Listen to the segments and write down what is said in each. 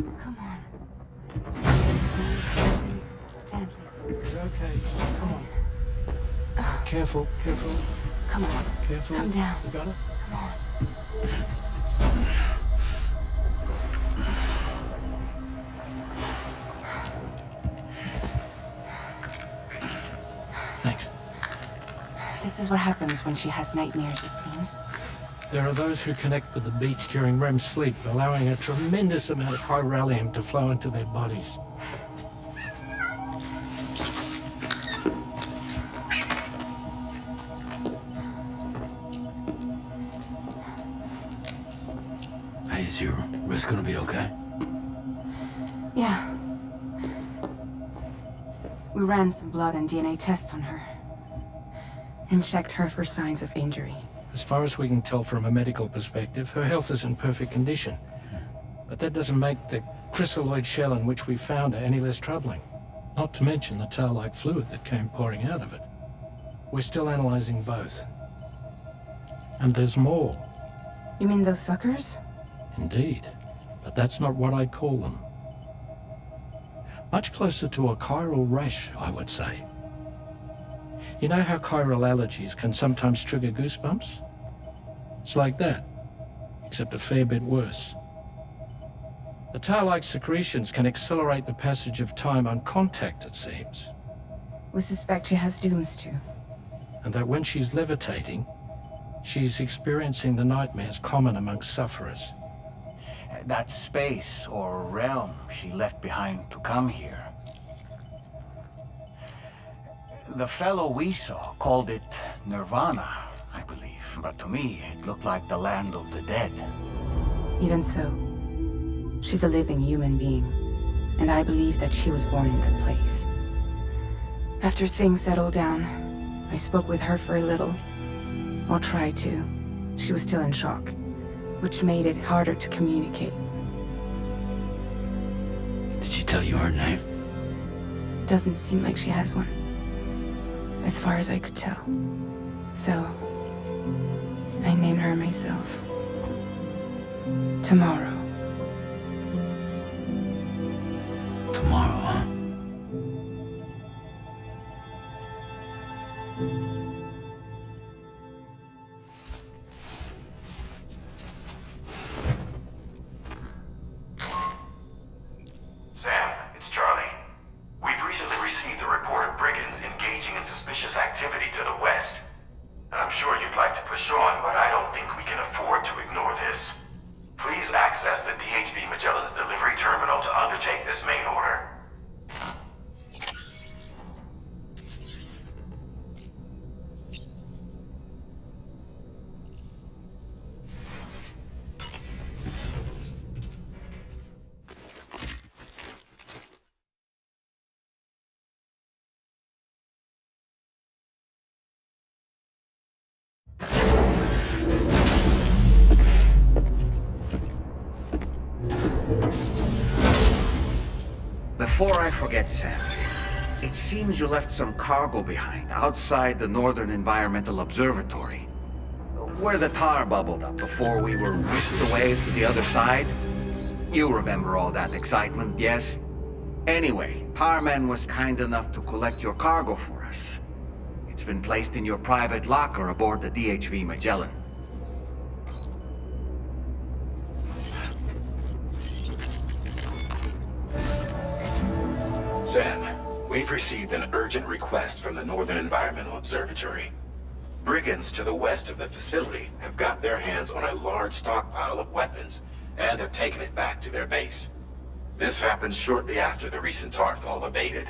Come on. Gently. You're okay. Come on. Careful, careful. Come on. Careful. Come down. You got it? Come on. Thanks. This is what happens when she has nightmares, it seems. There are those who connect with the beach during REM sleep, allowing a tremendous amount of chiralium to flow into their bodies. Hey, is your wrist gonna be okay? Yeah. We ran some blood and DNA tests on her. And checked her for signs of injury. As far as we can tell from a medical perspective, her health is in perfect condition. But that doesn't make the chrysaloid shell in which we found her any less troubling. Not to mention the tar-like fluid that came pouring out of it. We're still analyzing both. And there's more. You mean those suckers? Indeed. But that's not what I'd call them. Much closer to a chiral rash, I would say. You know how chiral allergies can sometimes trigger goosebumps? It's like that, except a fair bit worse. The tar-like secretions can accelerate the passage of time on contact, it seems. We suspect she has dooms too. And that when she's levitating, she's experiencing the nightmares common amongst sufferers. That space or realm she left behind to come here. The fellow we saw called it Nirvana, I believe. But to me, it looked like the land of the dead. Even so, she's a living human being. And I believe that she was born in that place. After things settled down, I spoke with her for a little. Or tried to. She was still in shock, which made it harder to communicate. Did she tell you her name? Doesn't seem like she has one. As far as I could tell. So, I named her myself. Tomorrow. Tomorrow, huh? Sam, it's Charlie. We've recently received a report of brigands engaging in suspicious activity to the west. I'm sure you'd like to push on, but I don't think we can afford to ignore this. Please access the DHV Magellan's delivery terminal to undertake this main order. Before I forget, Sam, it seems you left some cargo behind outside the Northern Environmental Observatory, where the tar bubbled up before we were whisked away to the other side. You remember all that excitement, yes? Anyway, Tarman was kind enough to collect your cargo for us. It's been placed in your private locker aboard the DHV Magellan. Sam, we've received an urgent request from the Northern Environmental Observatory. Brigands to the west of the facility have got their hands on a large stockpile of weapons and have taken it back to their base. This happened shortly after the recent Tarthal abated.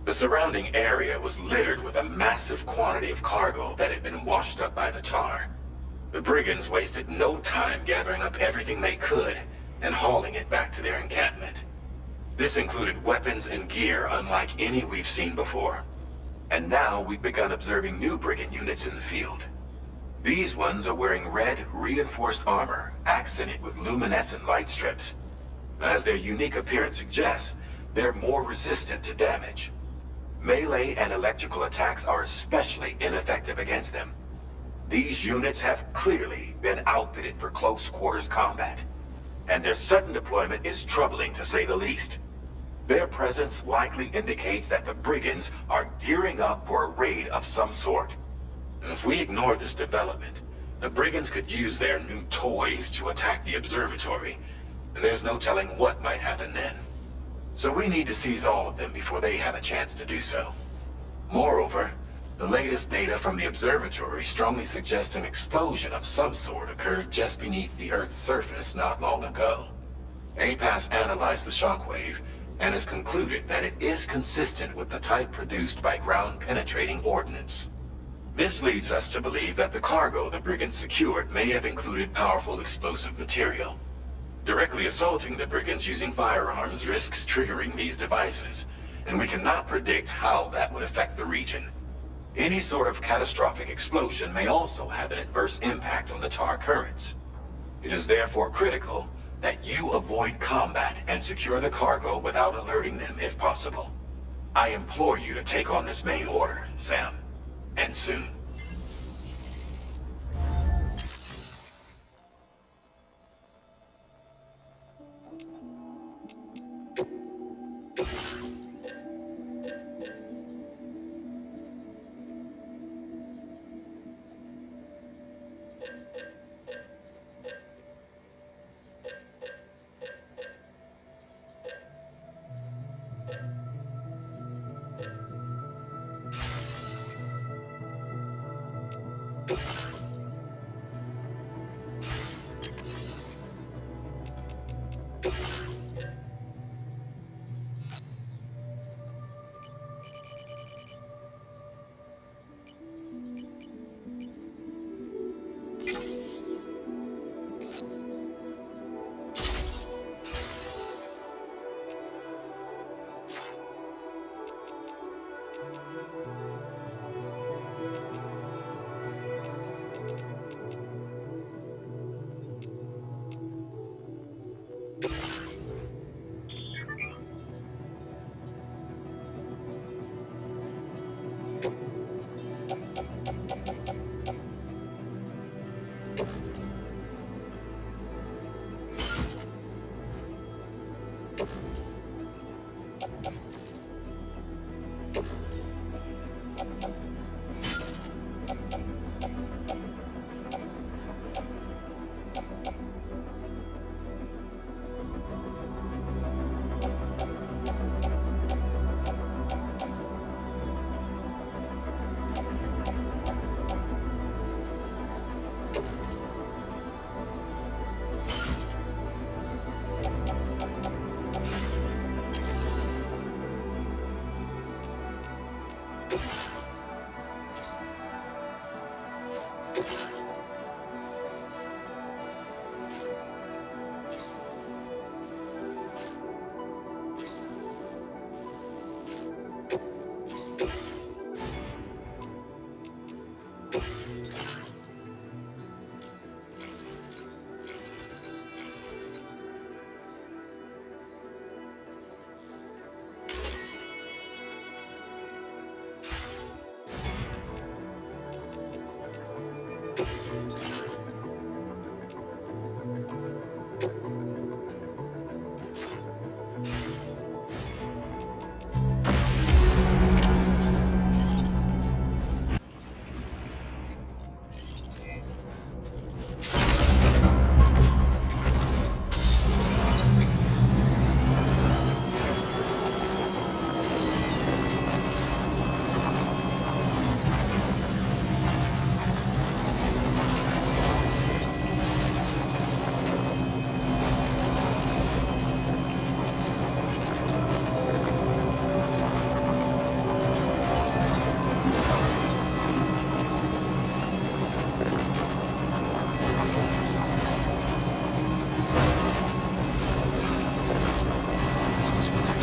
The surrounding area was littered with a massive quantity of cargo that had been washed up by the tar. The brigands wasted no time gathering up everything they could and hauling it back to their encampment. This included weapons and gear unlike any we've seen before. And now we've begun observing new brigand units in the field. These ones are wearing red, reinforced armor, accented with luminescent light strips. As their unique appearance suggests, they're more resistant to damage. Melee and electrical attacks are especially ineffective against them. These units have clearly been outfitted for close quarters combat, and their sudden deployment is troubling to say the least. Their presence likely indicates that the brigands are gearing up for a raid of some sort. If we ignore this development, the brigands could use their new toys to attack the observatory, and there's no telling what might happen then. So we need to seize all of them before they have a chance to do so. Moreover, the latest data from the observatory strongly suggests an explosion of some sort occurred just beneath the Earth's surface not long ago. APAS analyzed the shockwave and has concluded that it is consistent with the type produced by ground-penetrating ordnance. This leads us to believe that the cargo the brigands secured may have included powerful explosive material. Directly assaulting the brigands using firearms risks triggering these devices, and we cannot predict how that would affect the region. Any sort of catastrophic explosion may also have an adverse impact on the tar currents. It is therefore critical that you avoid combat and secure the cargo without alerting them if possible. I implore you to take on this main order, Sam. And soon.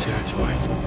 territory.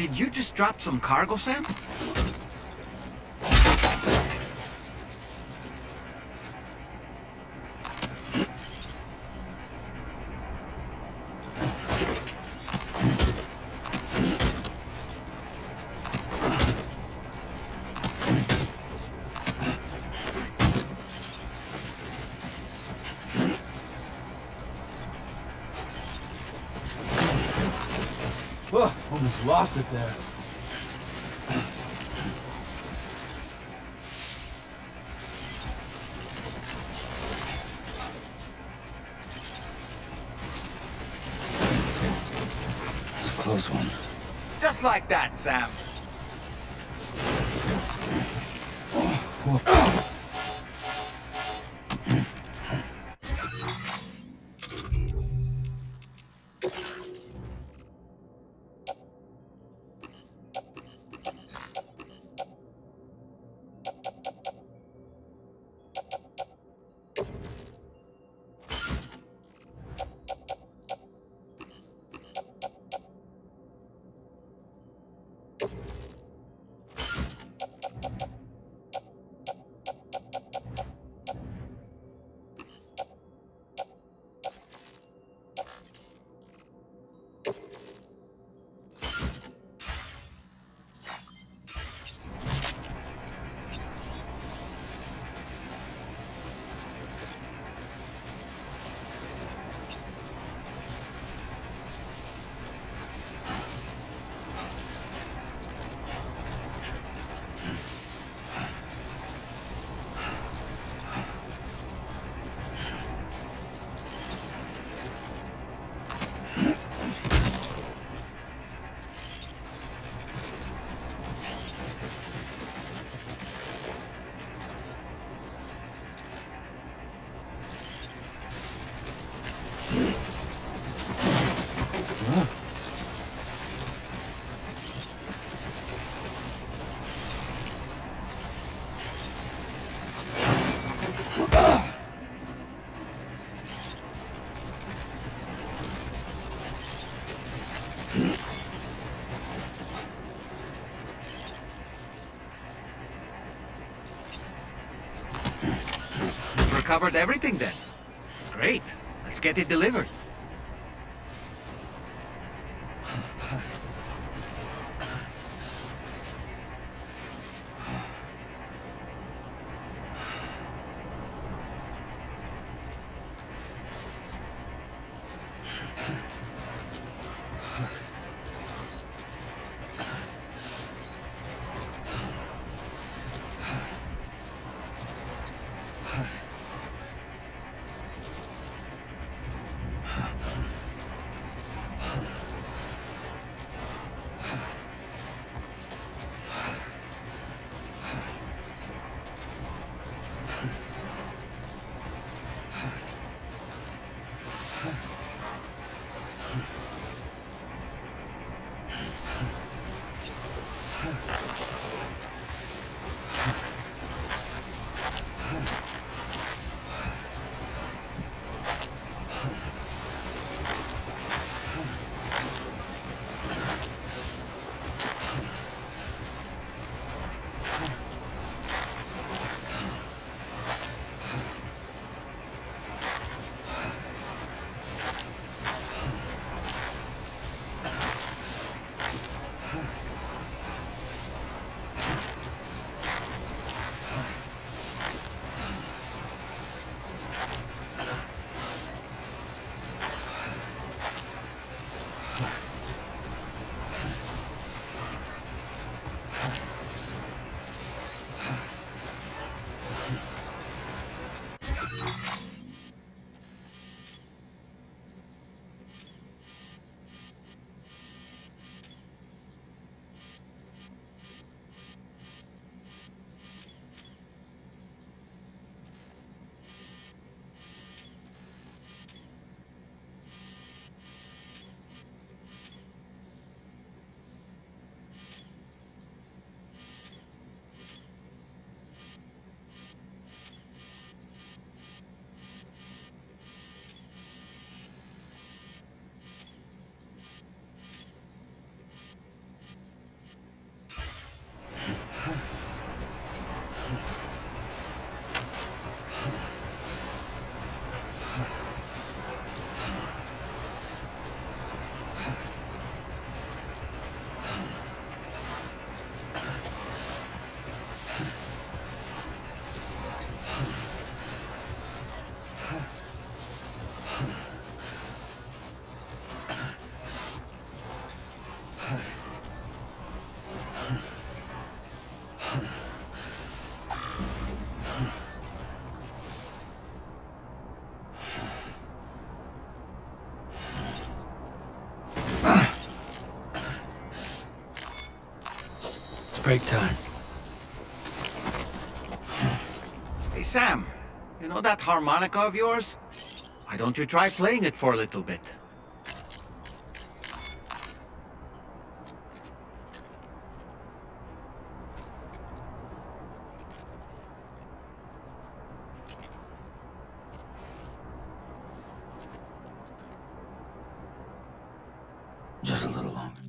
Did you just drop some cargo, Sam? Ugh, almost lost it there. It's a close one. Just like that, Sam. covered everything then. Great. Let's get it delivered. Break time. Hey, Sam. You know that harmonica of yours? Why don't you try playing it for a little bit? Just a little longer.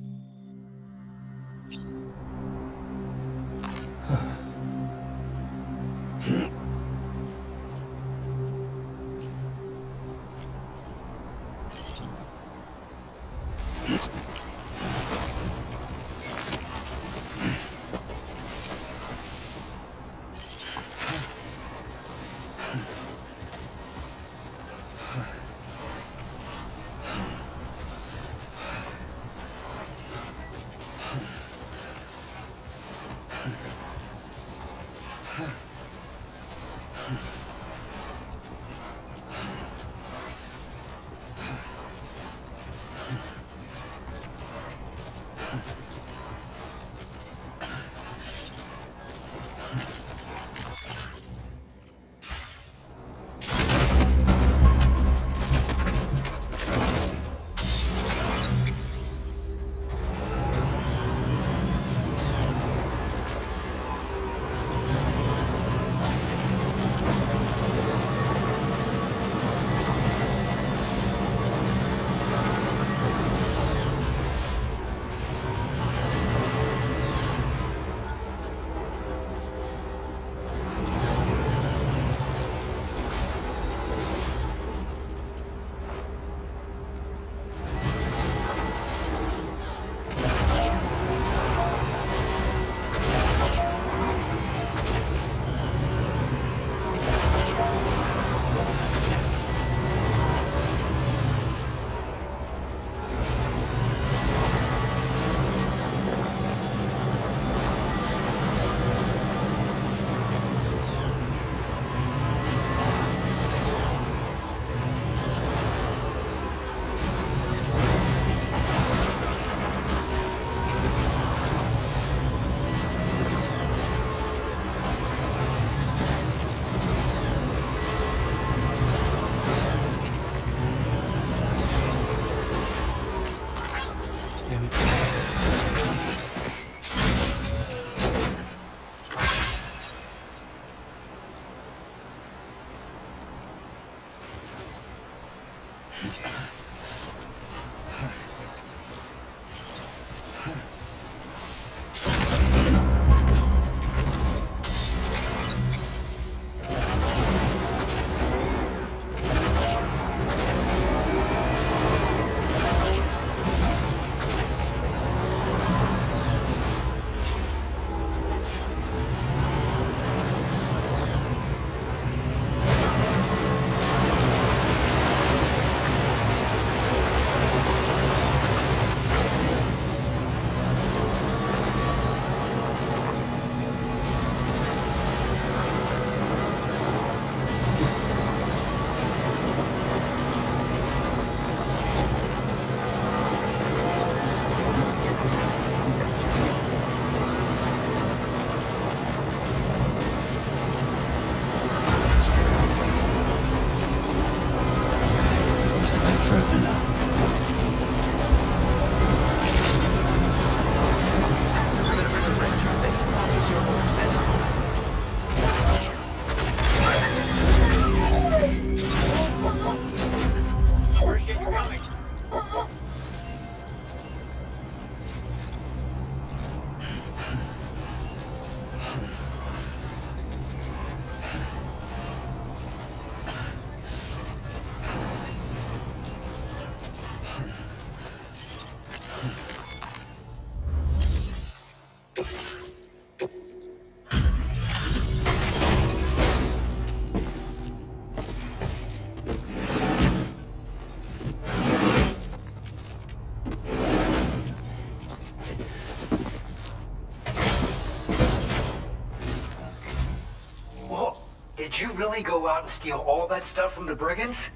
Did you really go out and steal all that stuff from the brigands?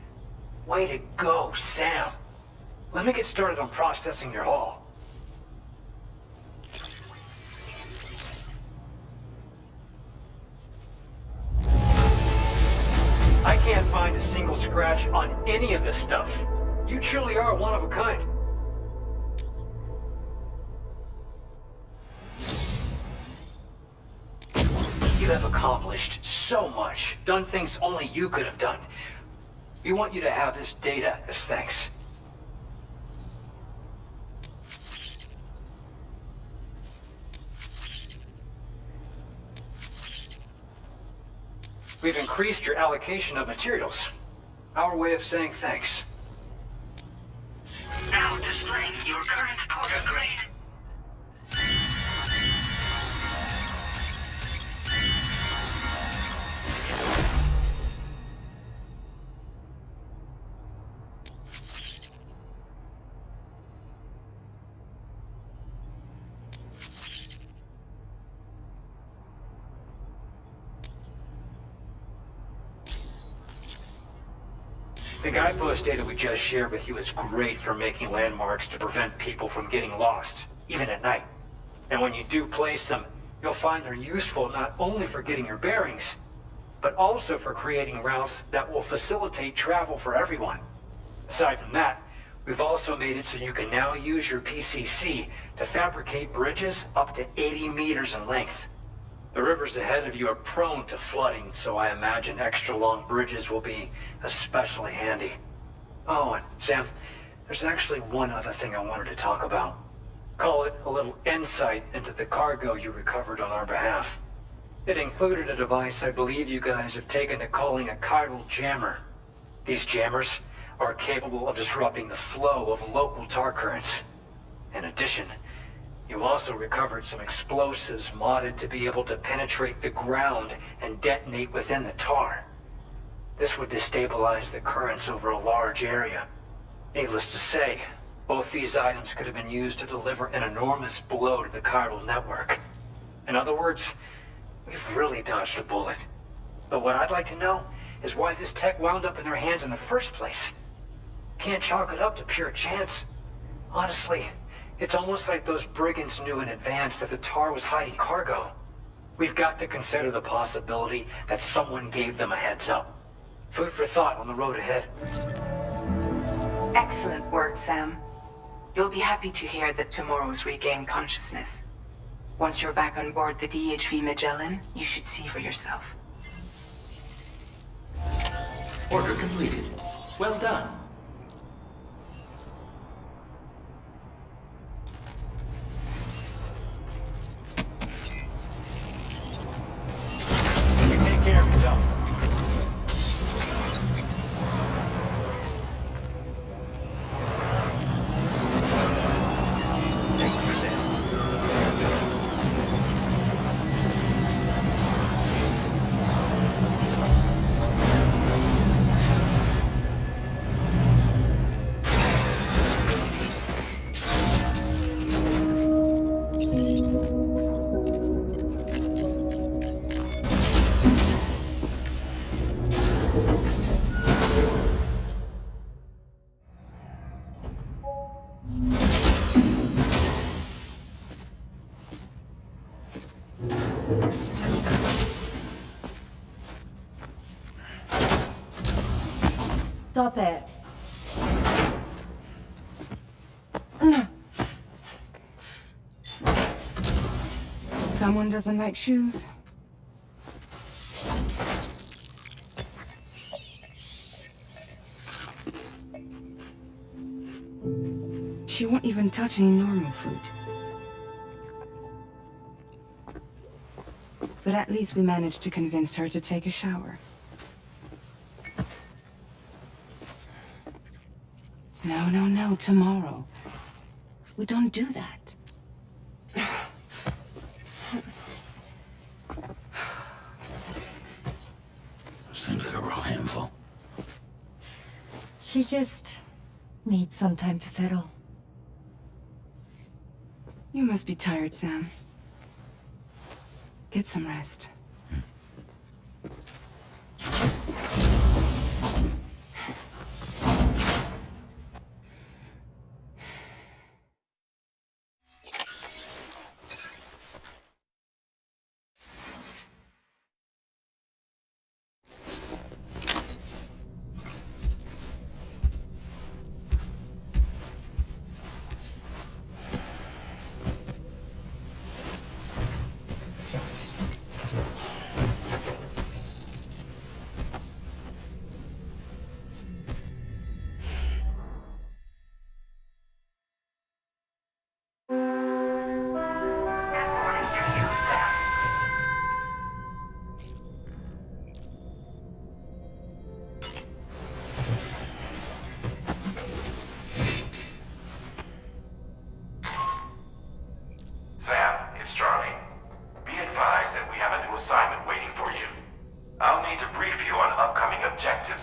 Way to go, Sam. Let me get started on processing your haul. I can't find a single scratch on any of this stuff. You truly are one of a kind. You have accomplished so much, done things only you could have done. We want you to have this data as thanks. We've increased your allocation of materials. Our way of saying thanks. Now displaying your current porter grade. The guidepost data we just shared with you is great for making landmarks to prevent people from getting lost, even at night. And when you do place them, you'll find they're useful not only for getting your bearings, but also for creating routes that will facilitate travel for everyone. Aside from that, we've also made it so you can now use your PCC to fabricate bridges up to 80 meters in length. The rivers ahead of you are prone to flooding, so I imagine extra long bridges will be especially handy. Oh, and Sam, there's actually one other thing I wanted to talk about. Call it a little insight into the cargo you recovered on our behalf. It included a device I believe you guys have taken to calling a chiral jammer. These jammers are capable of disrupting the flow of local tar currents. In addition, you also recovered some explosives modded to be able to penetrate the ground and detonate within the tar. This would destabilize the currents over a large area. Needless to say, both these items could have been used to deliver an enormous blow to the chiral network. In other words, we've really dodged a bullet. But what I'd like to know is why this tech wound up in their hands in the first place. Can't chalk it up to pure chance. Honestly, it's almost like those brigands knew in advance that the tar was hiding cargo. We've got to consider the possibility that someone gave them a heads up. Food for thought on the road ahead. Excellent work, Sam. You'll be happy to hear that Tomorrow's regained consciousness. Once you're back on board the DHV Magellan, you should see for yourself. Order completed. Well done. Stop it. Someone doesn't like shoes? She won't even touch any normal food. But at least we managed to convince her to take a shower. No, tomorrow. We don't do that. Seems like a real handful. She just needs some time to settle. You must be tired, Sam. Get some rest.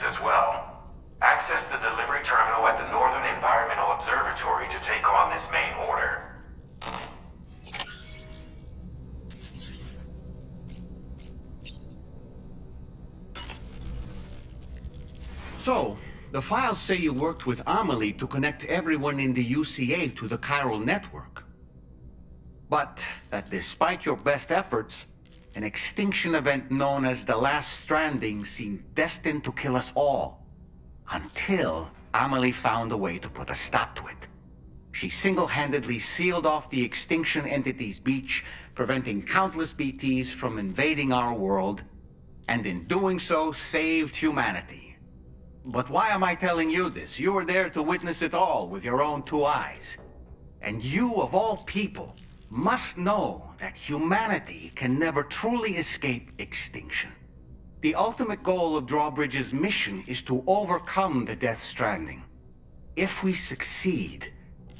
As well. Access the delivery terminal at the Northern Environmental Observatory to take on this main order. So, the files say you worked with Amelie to connect everyone in the UCA to the chiral network. But that despite your best efforts, an extinction event known as the Last Stranding seemed destined to kill us all. Until Amelie found a way to put a stop to it. She single-handedly sealed off the extinction entity's beach, preventing countless BTs from invading our world, and in doing so, saved humanity. But why am I telling you this? You were there to witness it all with your own two eyes. And you, of all people, must know that humanity can never truly escape extinction. The ultimate goal of Drawbridge's mission is to overcome the Death Stranding. If we succeed,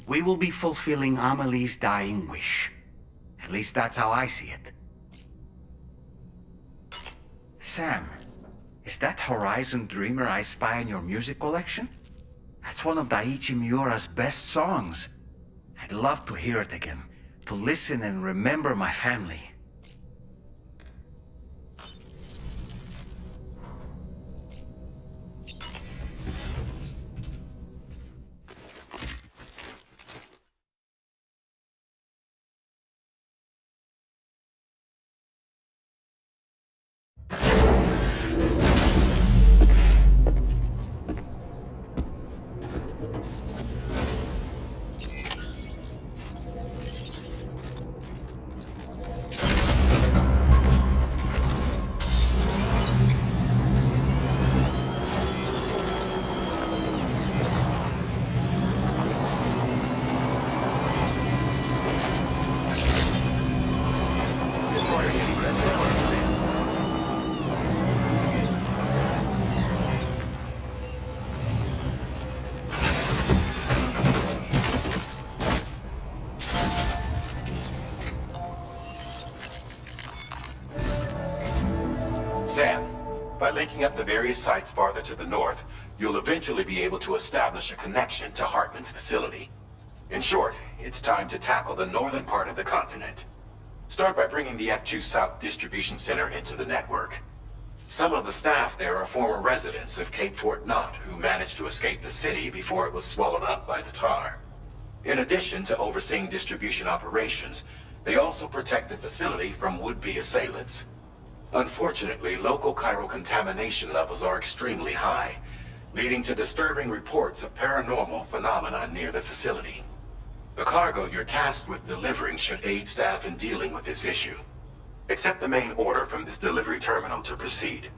we will be fulfilling Amelie's dying wish. At least that's how I see it. Sam, is that Horizon Dreamer I spy in your music collection? That's one of Daiichi Miura's best songs. I'd love to hear it again. To listen and remember my family. Sam, by linking up the various sites farther to the north, you'll eventually be able to establish a connection to Hartman's facility. In short, it's time to tackle the northern part of the continent. Start by bringing the F2 South Distribution Center into the network. Some of the staff there are former residents of Cape Fort Knott who managed to escape the city before it was swallowed up by the tar. In addition to overseeing distribution operations, they also protect the facility from would-be assailants. Unfortunately, local chiral contamination levels are extremely high, leading to disturbing reports of paranormal phenomena near the facility. The cargo you're tasked with delivering should aid staff in dealing with this issue. Accept the main order from this delivery terminal to proceed.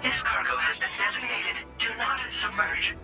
This cargo has been designated. Do not submerge.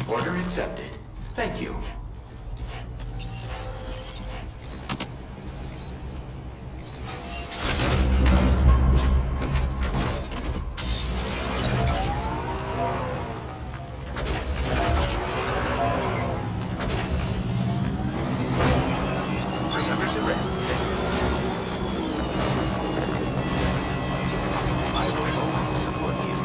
Order accepted. Thank you. Remember to rest. I will always support you.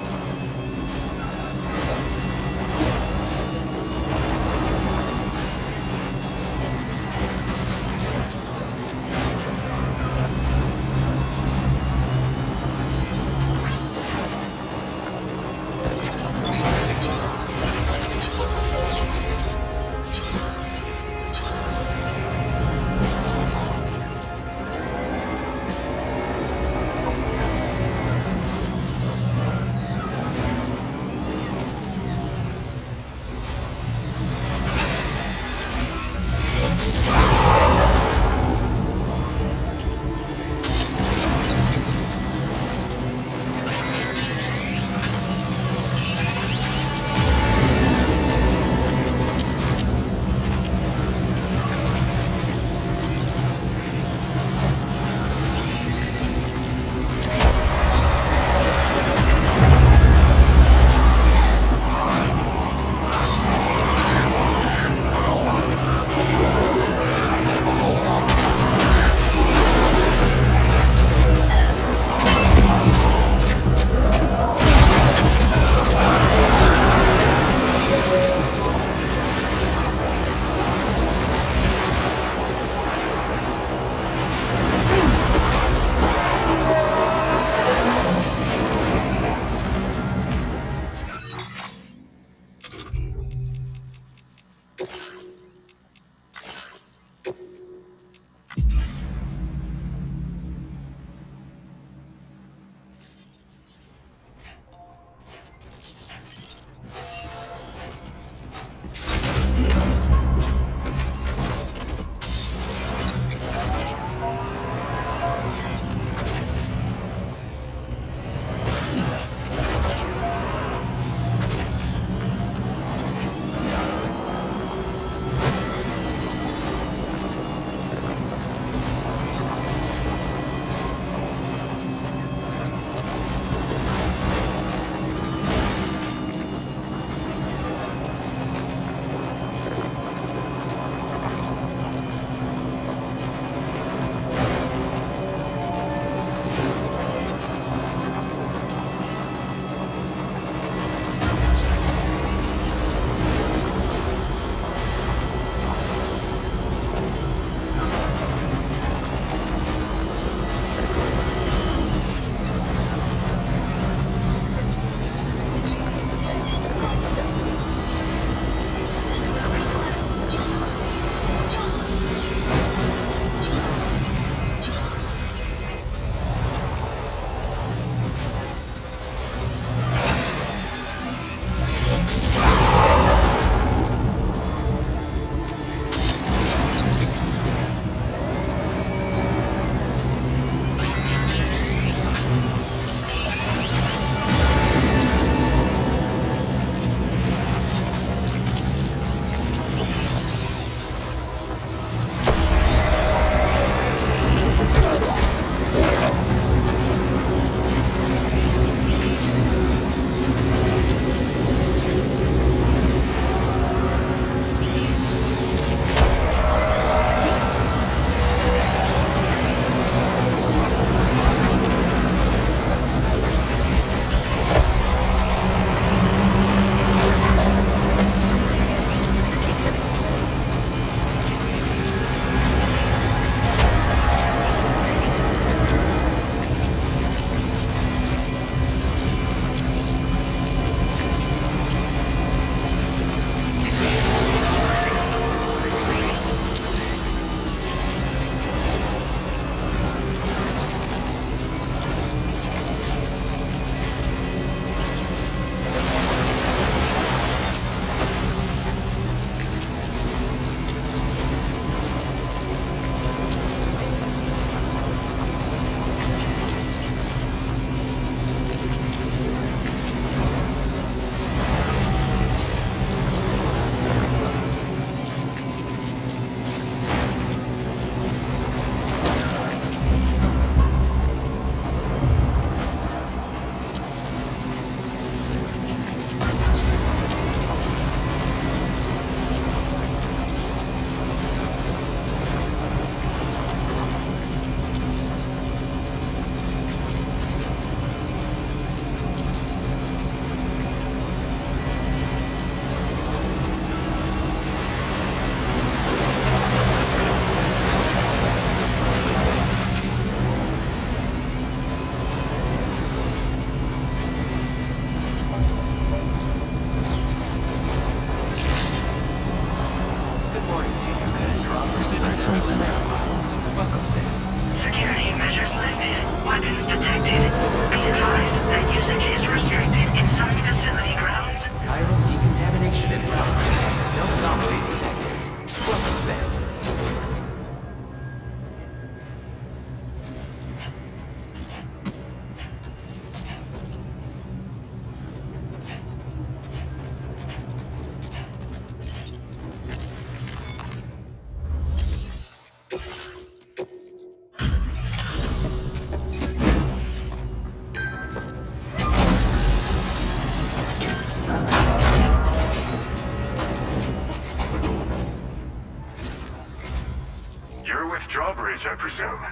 presume.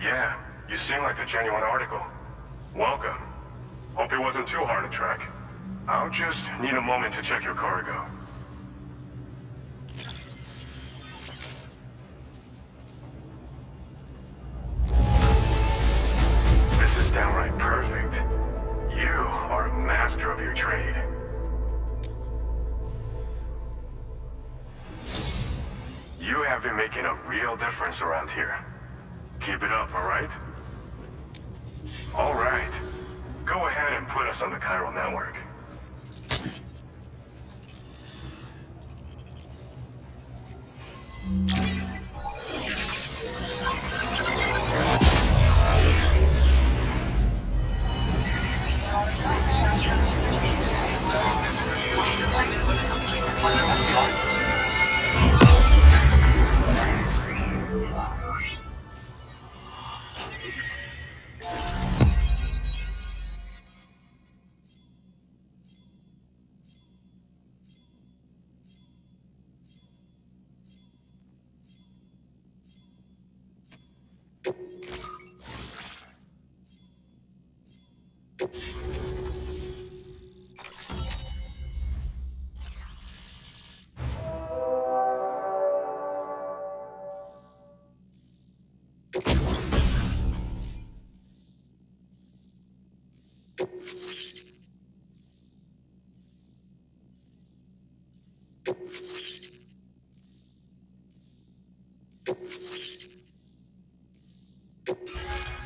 Yeah, you seem like the genuine article. Welcome. Hope it wasn't too hard to track. I'll just need a moment to check your cargo. This is downright perfect. You are a master of your trade. You have been making a real difference around here. Keep it up, alright? Alright. Go ahead and put us on the chiral network.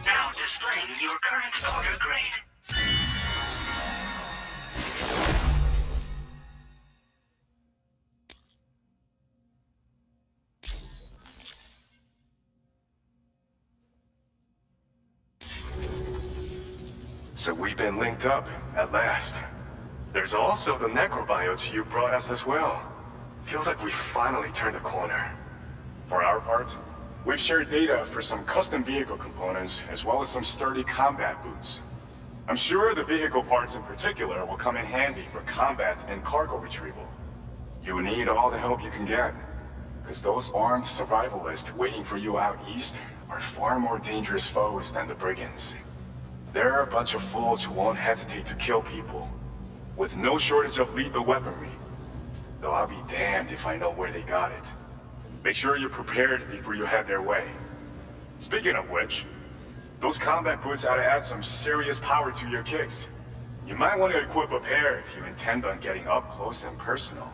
Now displaying your current order grade. So we've been linked up, at last. There's also the necrobiotes you brought us as well. Feels like we finally turned the corner. For our part, we've shared data for some custom vehicle components, as well as some sturdy combat boots. I'm sure the vehicle parts in particular will come in handy for combat and cargo retrieval. You need all the help you can get, because those armed survivalists waiting for you out east are far more dangerous foes than the brigands. They're a bunch of fools who won't hesitate to kill people, with no shortage of lethal weaponry. Though I'll be damned if I know where they got it. Make sure you're prepared before you head their way. Speaking of which, those combat boots ought to add some serious power to your kicks. You might want to equip a pair if you intend on getting up close and personal.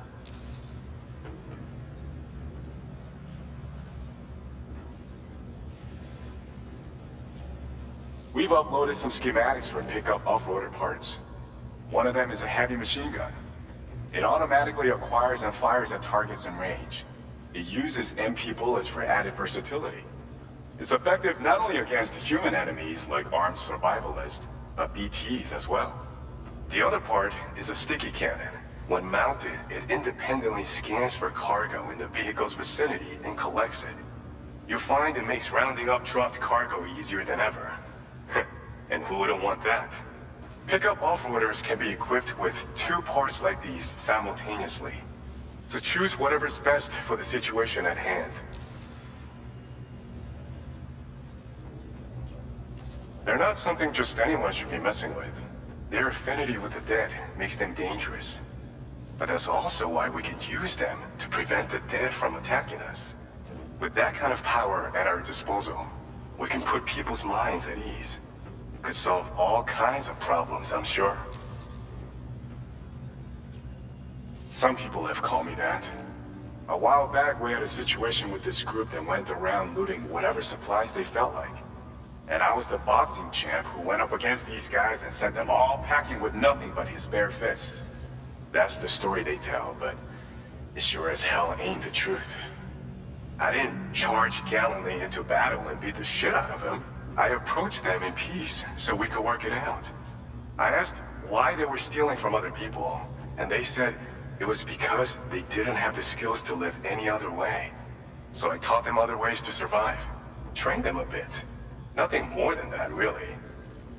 We've uploaded some schematics for pickup off-roader parts. One of them is a heavy machine gun. It automatically acquires and fires at targets in range. It uses MP bullets for added versatility. It's effective not only against human enemies like armed survivalists, but BTs as well. The other part is a sticky cannon. When mounted, it independently scans for cargo in the vehicle's vicinity and collects it. You'll find it makes rounding up dropped cargo easier than ever. And who wouldn't want that? Pickup off-roaders can be equipped with 2 parts like these simultaneously. So choose whatever's best for the situation at hand. They're not something just anyone should be messing with. Their affinity with the dead makes them dangerous. But that's also why we can use them to prevent the dead from attacking us. With that kind of power at our disposal, we can put people's minds at ease. Could solve all kinds of problems, I'm sure. Some people have called me that. A while back, we had a situation with this group that went around looting whatever supplies they felt like. And I was the boxing champ who went up against these guys and sent them all packing with nothing but his bare fists. That's the story they tell, but it sure as hell ain't the truth. I didn't charge gallantly into battle and beat the shit out of them. I approached them in peace so we could work it out. I asked why they were stealing from other people, and they said it was because they didn't have the skills to live any other way. So I taught them other ways to survive, trained them a bit. Nothing more than that, really.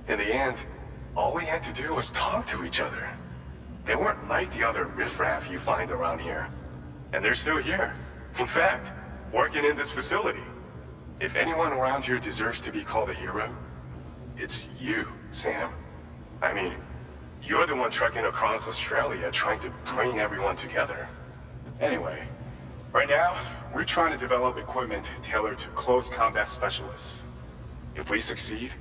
In the end, all we had to do was talk to each other. They weren't like the other riffraff you find around here. And they're still here. In fact, working in this facility. If anyone around here deserves to be called a hero, it's you, Sam. I mean, you're the one trekking across Australia trying to bring everyone together. Anyway, right now, we're trying to develop equipment tailored to close combat specialists. If we succeed,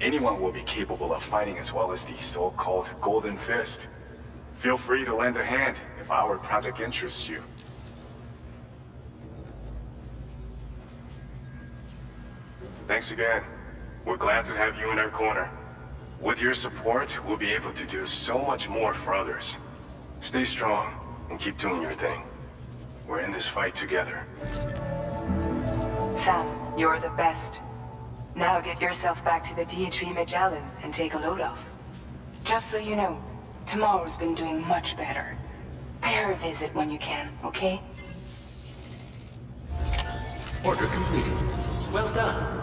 anyone will be capable of fighting as well as the so-called Golden Fist. Feel free to lend a hand if our project interests you. Thanks again. We're glad to have you in our corner. With your support, we'll be able to do so much more for others. Stay strong and keep doing your thing. We're in this fight together. Sam, you're the best. Now get yourself back to the DHV Magellan and take a load off. Just so you know, tomorrow's been doing much better. Pay her a visit when you can, okay? Order completed. Well done.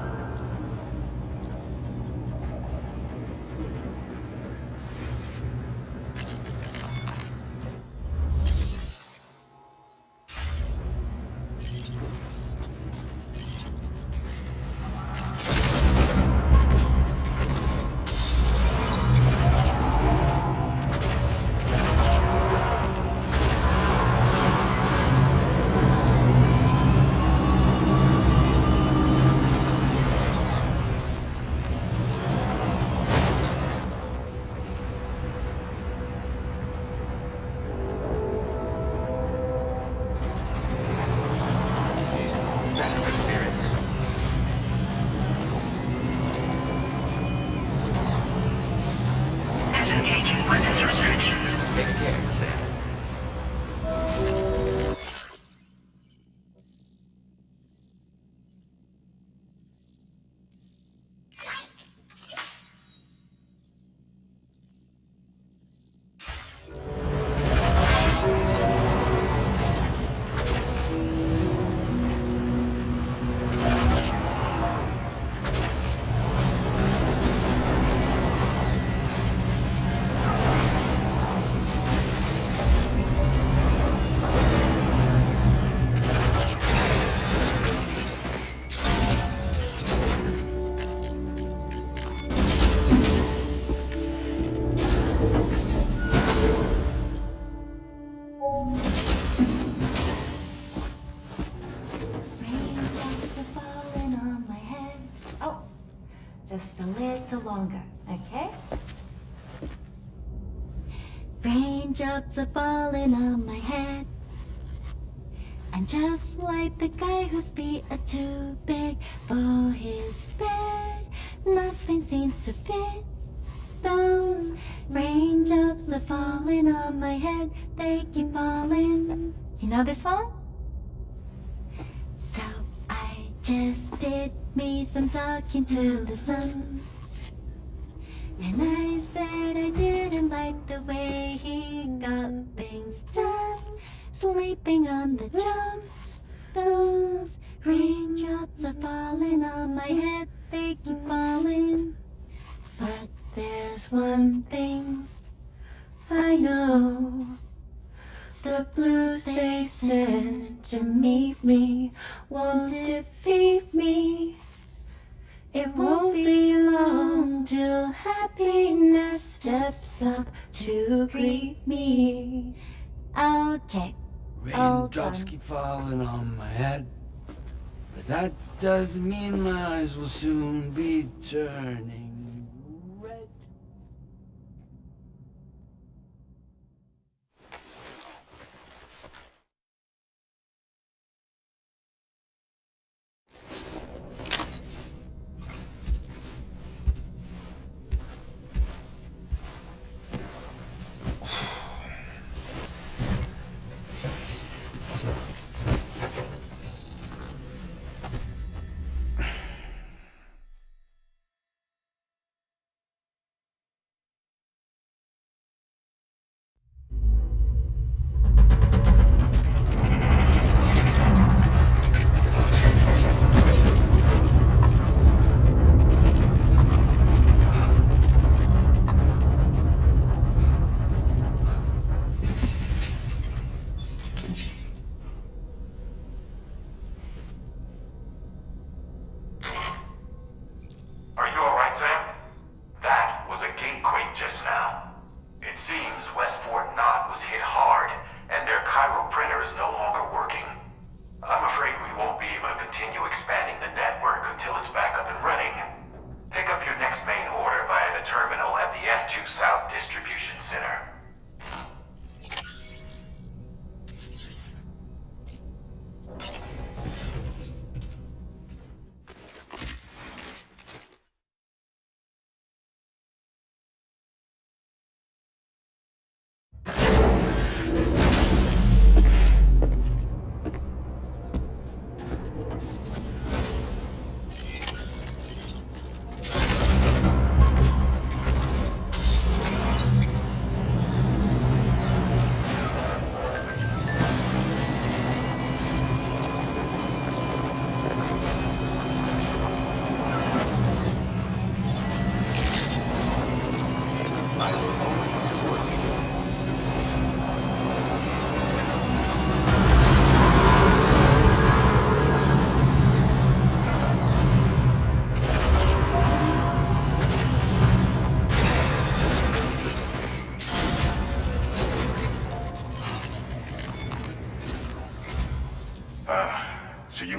Disengaging weapons restrictions. Take care, Sam. Raindrops are falling on my head. Oh, just a little longer, okay? Raindrops are falling on my head. And just like the guy whose feet are too big for his bed, nothing seems to fit. Those raindrops are falling on my head, they keep falling. You know this song? So I just did me some talking to the sun. And I said I didn't like the way he got things done. Sleeping on the job. Those raindrops are falling on my head, they keep falling. But there's one thing I know. The blues they sent to meet me won't defeat me. It won't be long till happiness steps up to greet me. Okay. Raindrops keep falling on my head, but that doesn't mean my eyes will soon be turning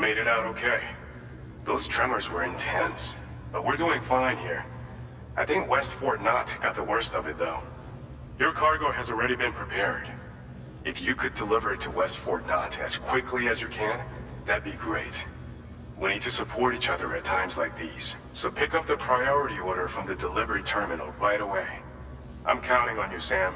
made it out okay. Those tremors were intense, but we're doing fine here. I think West Fort Knott got the worst of it, though. Your cargo has already been prepared. If you could deliver it to West Fort Knott as quickly as you can, that'd be great. We need to support each other at times like these, so pick up the priority order from the delivery terminal right away. I'm counting on you, Sam.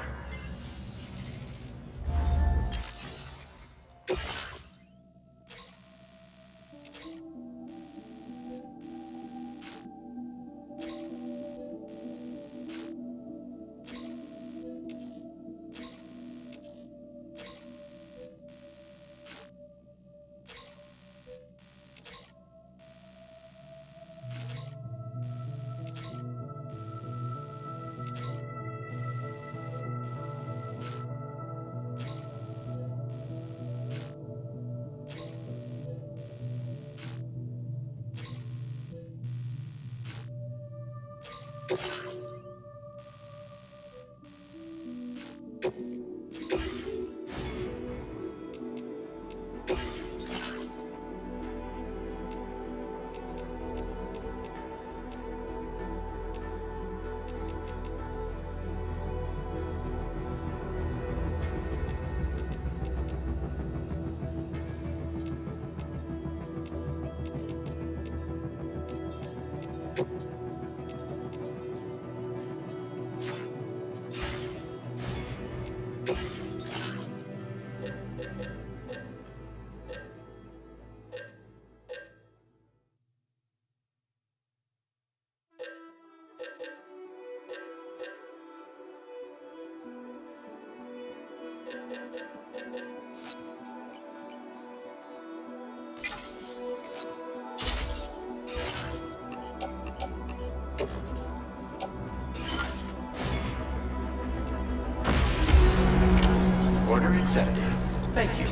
Order accepted. Thank you.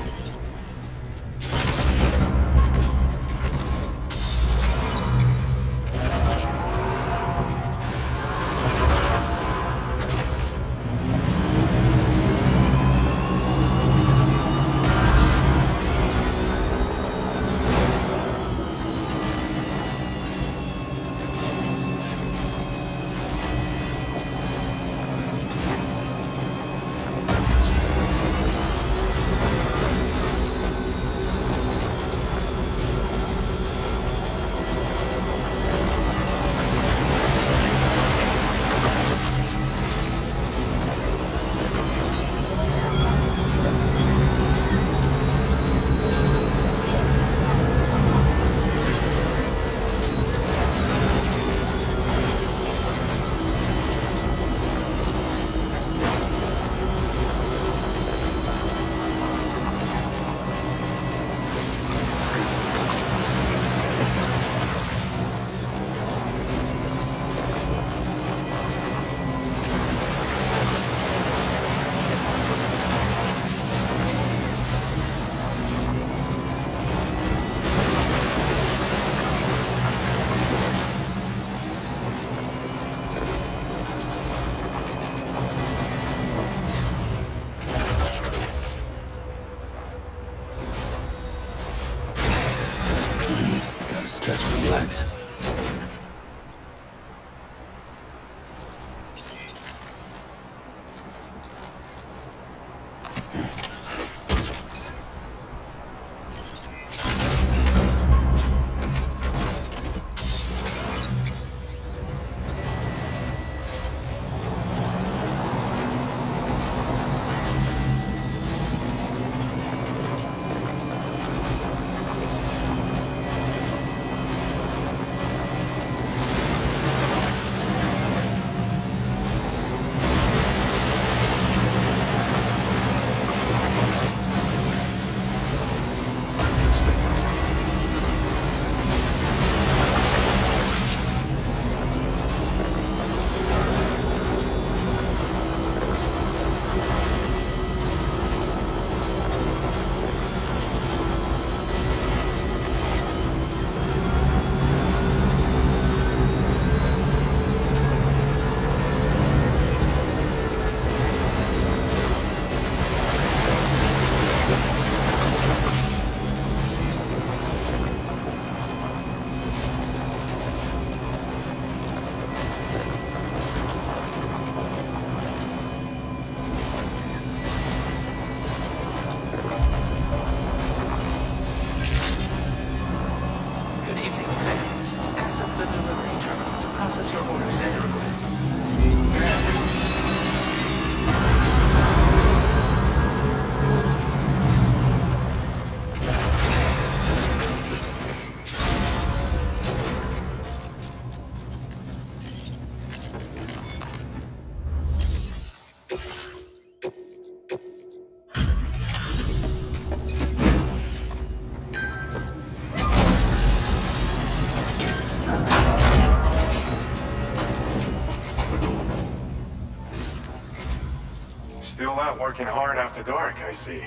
Still out working hard after dark, I see.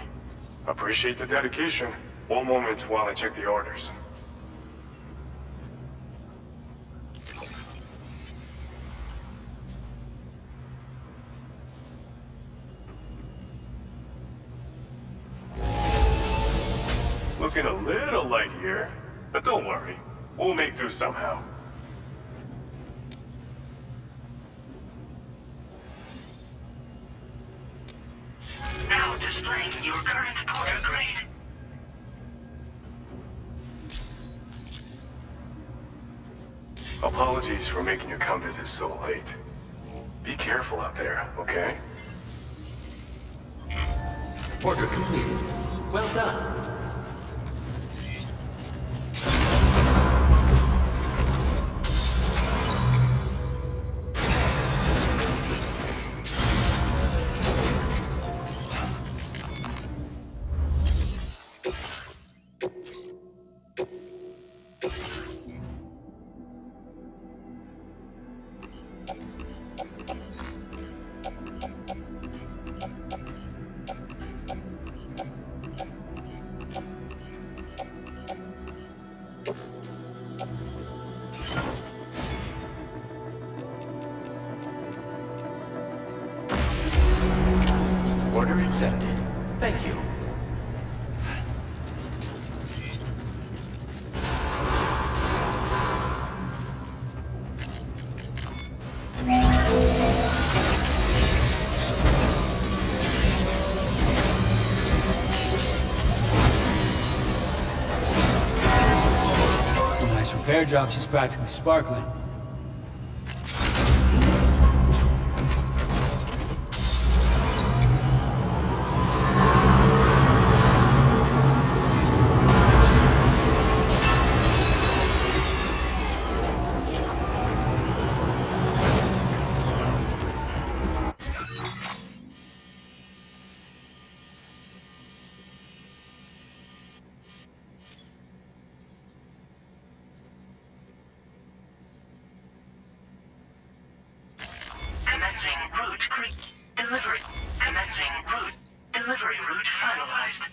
Appreciate the dedication. One moment while I check the orders. Looking a little light here, but don't worry. We'll make do somehow. Now displaying your current order grade. Apologies for making you come visit so late. Be careful out there, okay? Order completed. Well done. Order accepted. Thank you. Nice repair job. She's practically sparkling. Commencing route. Delivery route finalized.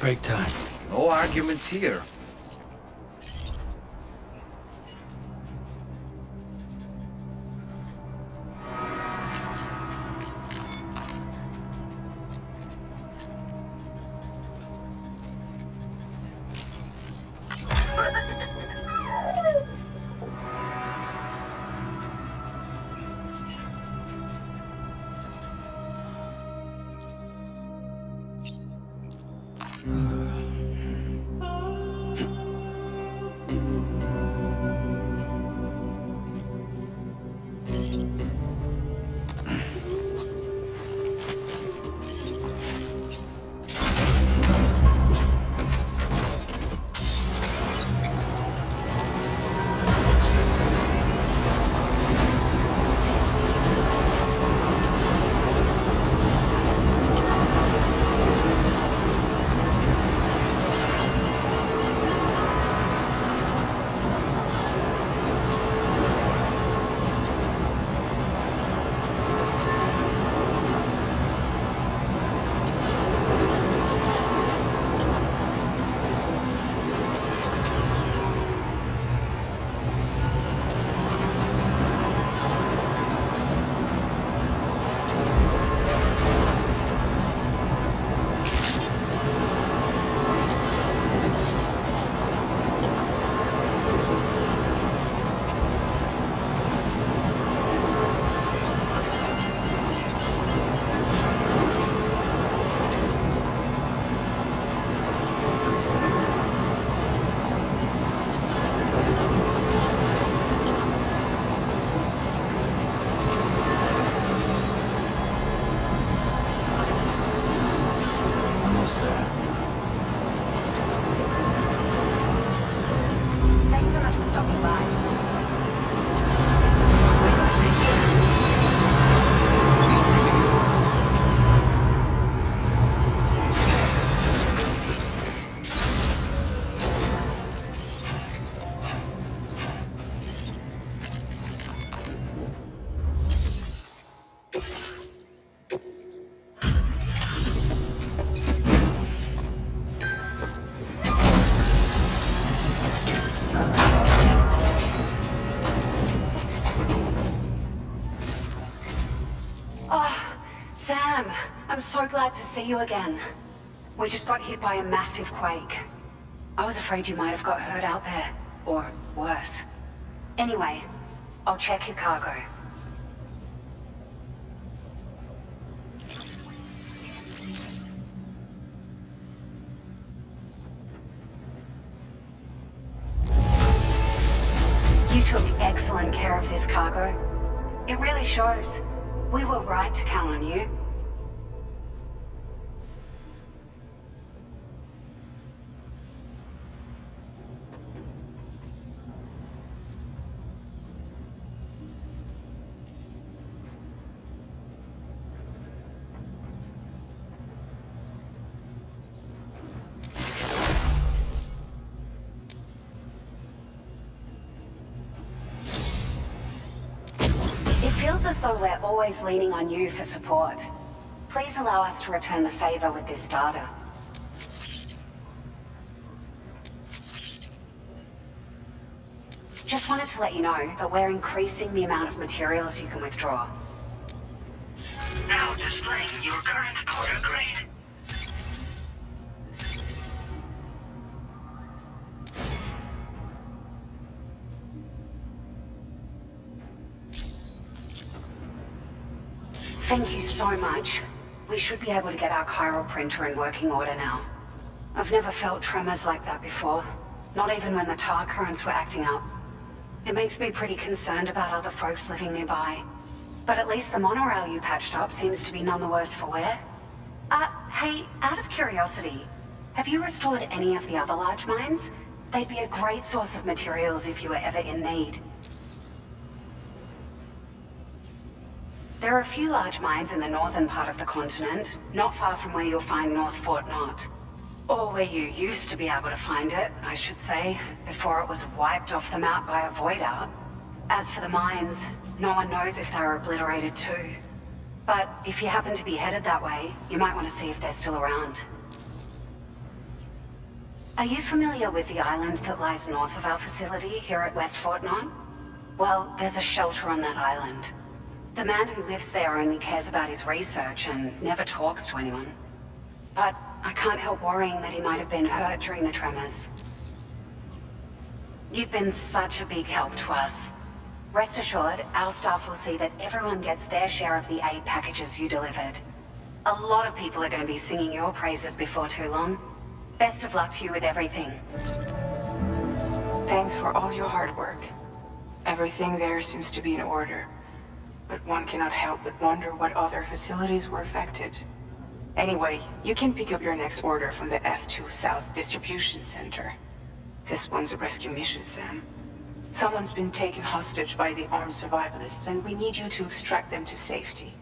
Break time. No arguments here. Sam, I'm so glad to see you again. We just got hit by a massive quake. I was afraid you might have got hurt out there, or worse. Anyway, I'll check your cargo. You took excellent care of this cargo. It really shows. We were right to count on you. It feels as though we're always leaning on you for support. Please allow us to return the favor with this data. Just wanted to let you know that we're increasing the amount of materials you can withdraw. Now displaying your current order grade. Thank you so much. We should be able to get our chiral printer in working order now. I've never felt tremors like that before, not even when the tar currents were acting up. It makes me pretty concerned about other folks living nearby. But at least the monorail you patched up seems to be none the worse for wear. Hey, out of curiosity, have you restored any of the other large mines? They'd be a great source of materials if you were ever in need. There are a few large mines in the northern part of the continent, not far from where you'll find North Fort Knot. Or where you used to be able to find it, I should say, before it was wiped off the map by a void out. As for the mines, no one knows if they were obliterated too. But if you happen to be headed that way, you might want to see if they're still around. Are you familiar with the island that lies north of our facility here at West Fort Knox? Well, there's a shelter on that island. The man who lives there only cares about his research and never talks to anyone. But I can't help worrying that he might have been hurt during the tremors. You've been such a big help to us. Rest assured, our staff will see that everyone gets their share of the aid packages you delivered. A lot of people are going to be singing your praises before too long. Best of luck to you with everything. Thanks for all your hard work. Everything there seems to be in order. But one cannot help but wonder what other facilities were affected. Anyway, you can pick up your next order from the F2 South Distribution Center. This one's a rescue mission, Sam. Someone's been taken hostage by the armed survivalists, and we need you to extract them to safety.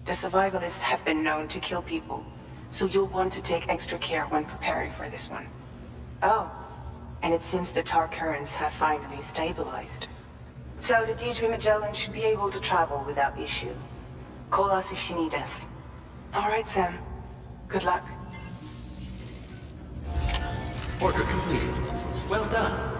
The survivalists have been known to kill people, so you'll want to take extra care when preparing for this one. Oh, and it seems the tar currents have finally stabilized. So the D3 Magellan should be able to travel without issue. Call us if you need us. All right, Sam. Good luck. Order completed. Well done.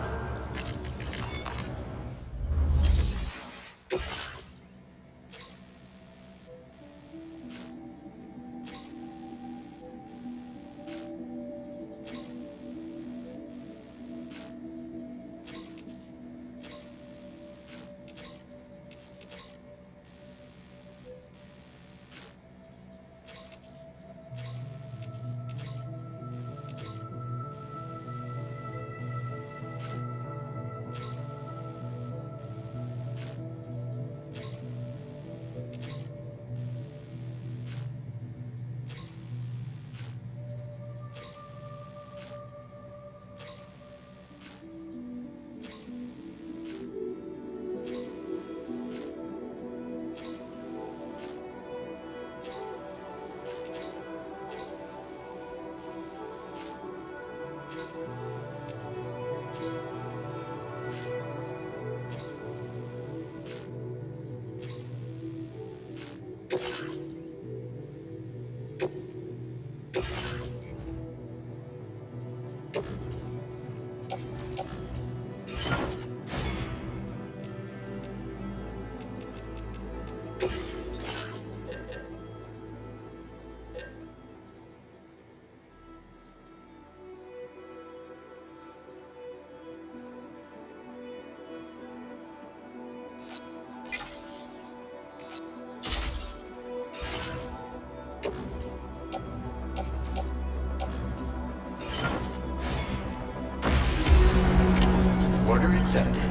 Order accepted.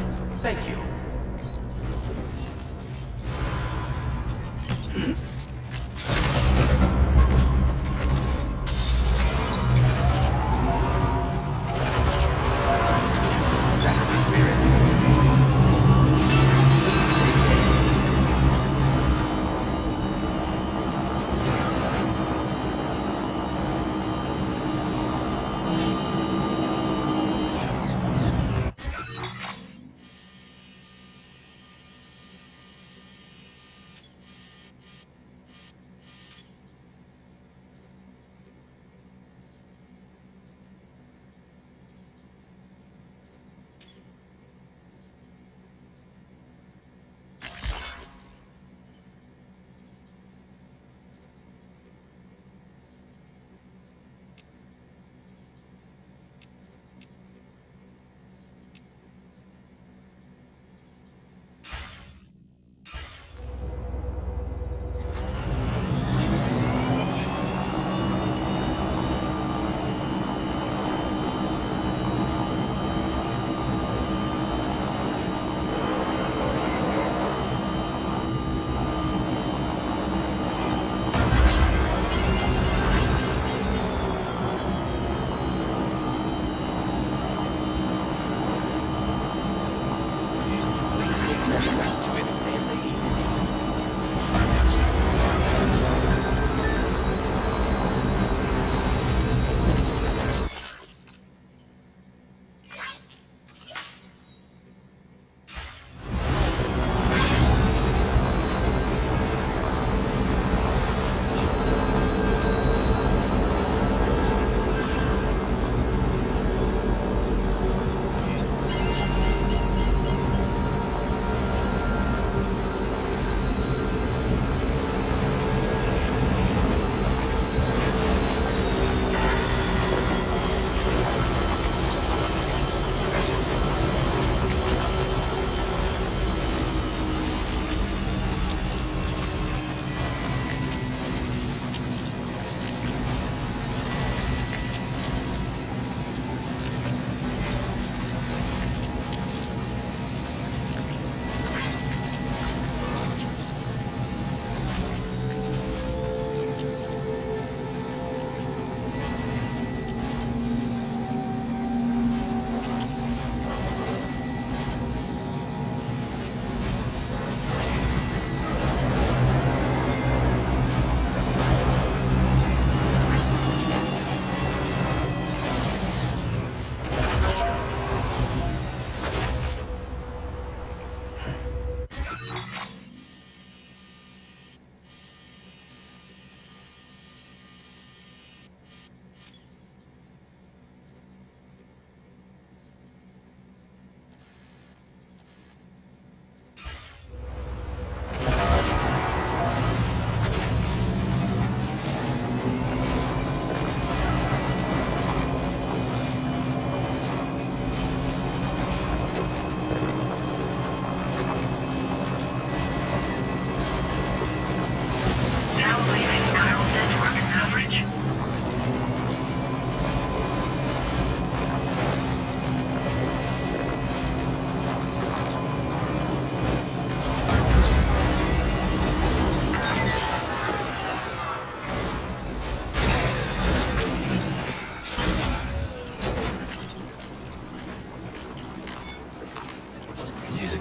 Thank you.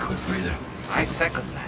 quick breather. I second that.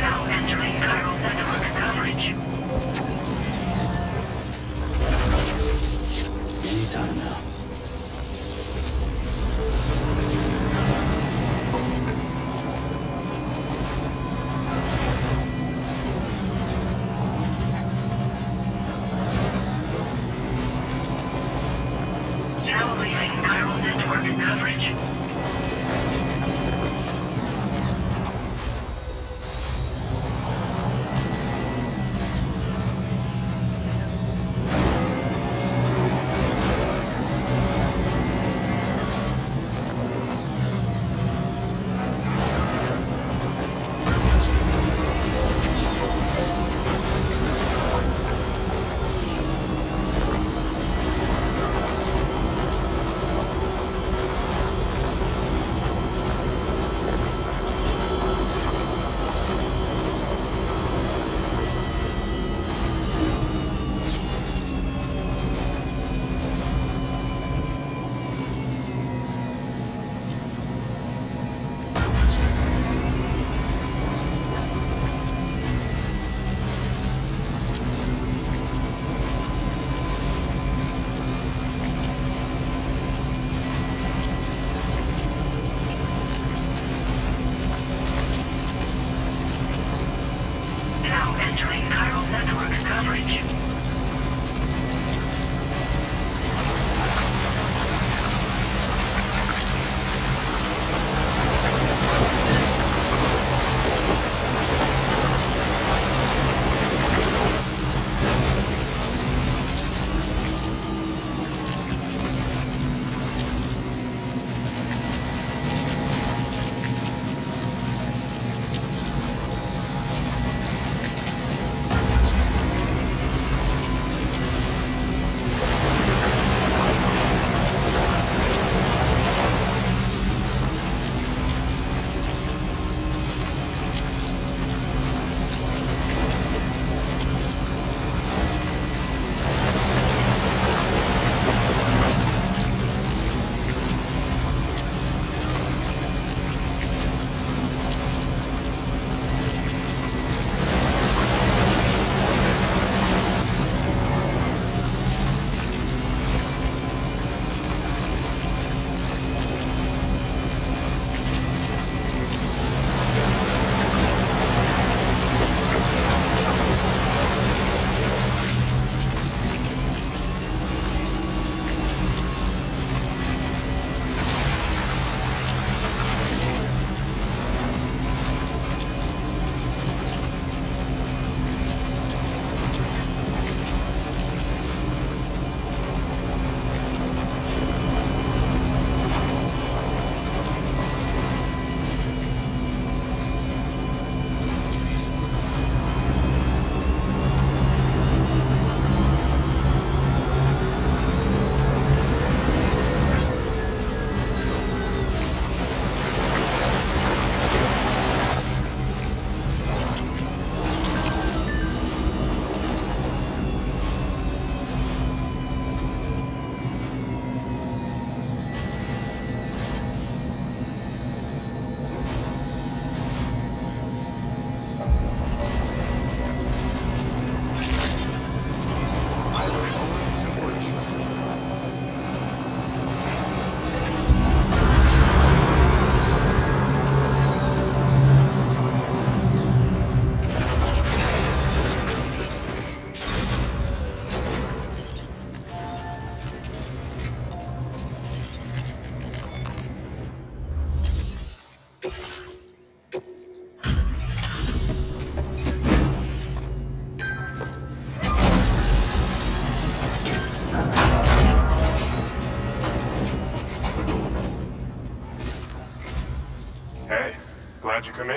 Now entering chiral network coverage. Anytime now. Now leaving chiral network coverage. Now entering chiral network coverage.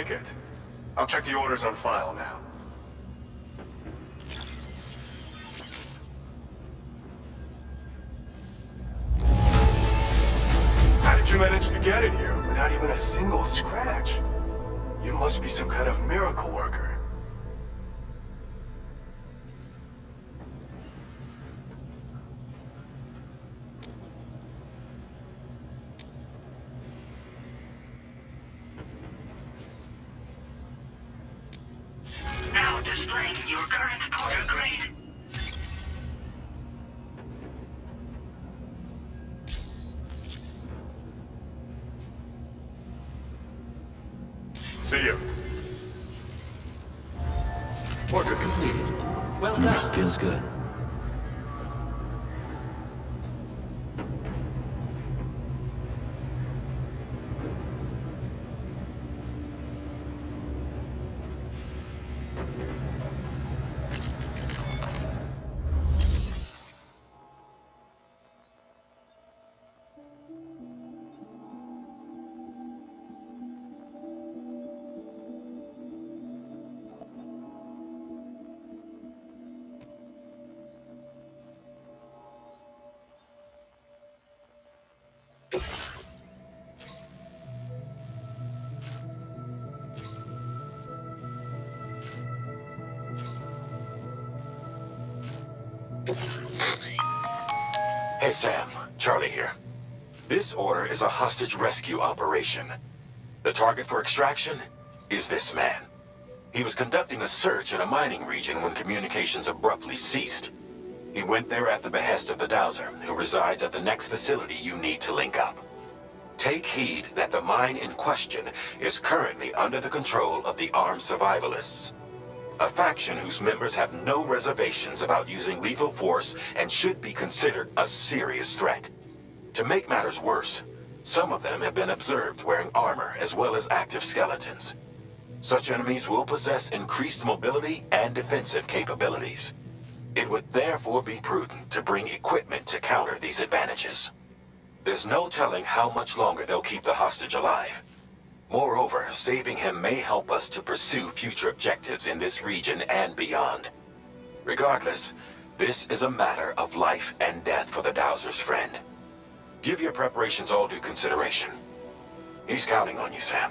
make it. I'll check the orders on file now. How did you manage to get it here without even a single scratch? You must be some kind of miracle worker. Now displaying your current porter grade. See you. Order completed. Well done. Feels good. Hey Sam, Charlie here. This order is a hostage rescue operation. The target for extraction is this man. He was conducting a search in a mining region when communications abruptly ceased. He went there at the behest of the Dowser, who resides at the next facility you need to link up. Take heed that the mine in question is currently under the control of the armed survivalists, a faction whose members have no reservations about using lethal force and should be considered a serious threat. To make matters worse, some of them have been observed wearing armor as well as active skeletons. Such enemies will possess increased mobility and defensive capabilities. It would therefore be prudent to bring equipment to counter these advantages. There's no telling how much longer they'll keep the hostage alive. Moreover, saving him may help us to pursue future objectives in this region and beyond. Regardless, this is a matter of life and death for the Dowser's friend. Give your preparations all due consideration. He's counting on you, Sam.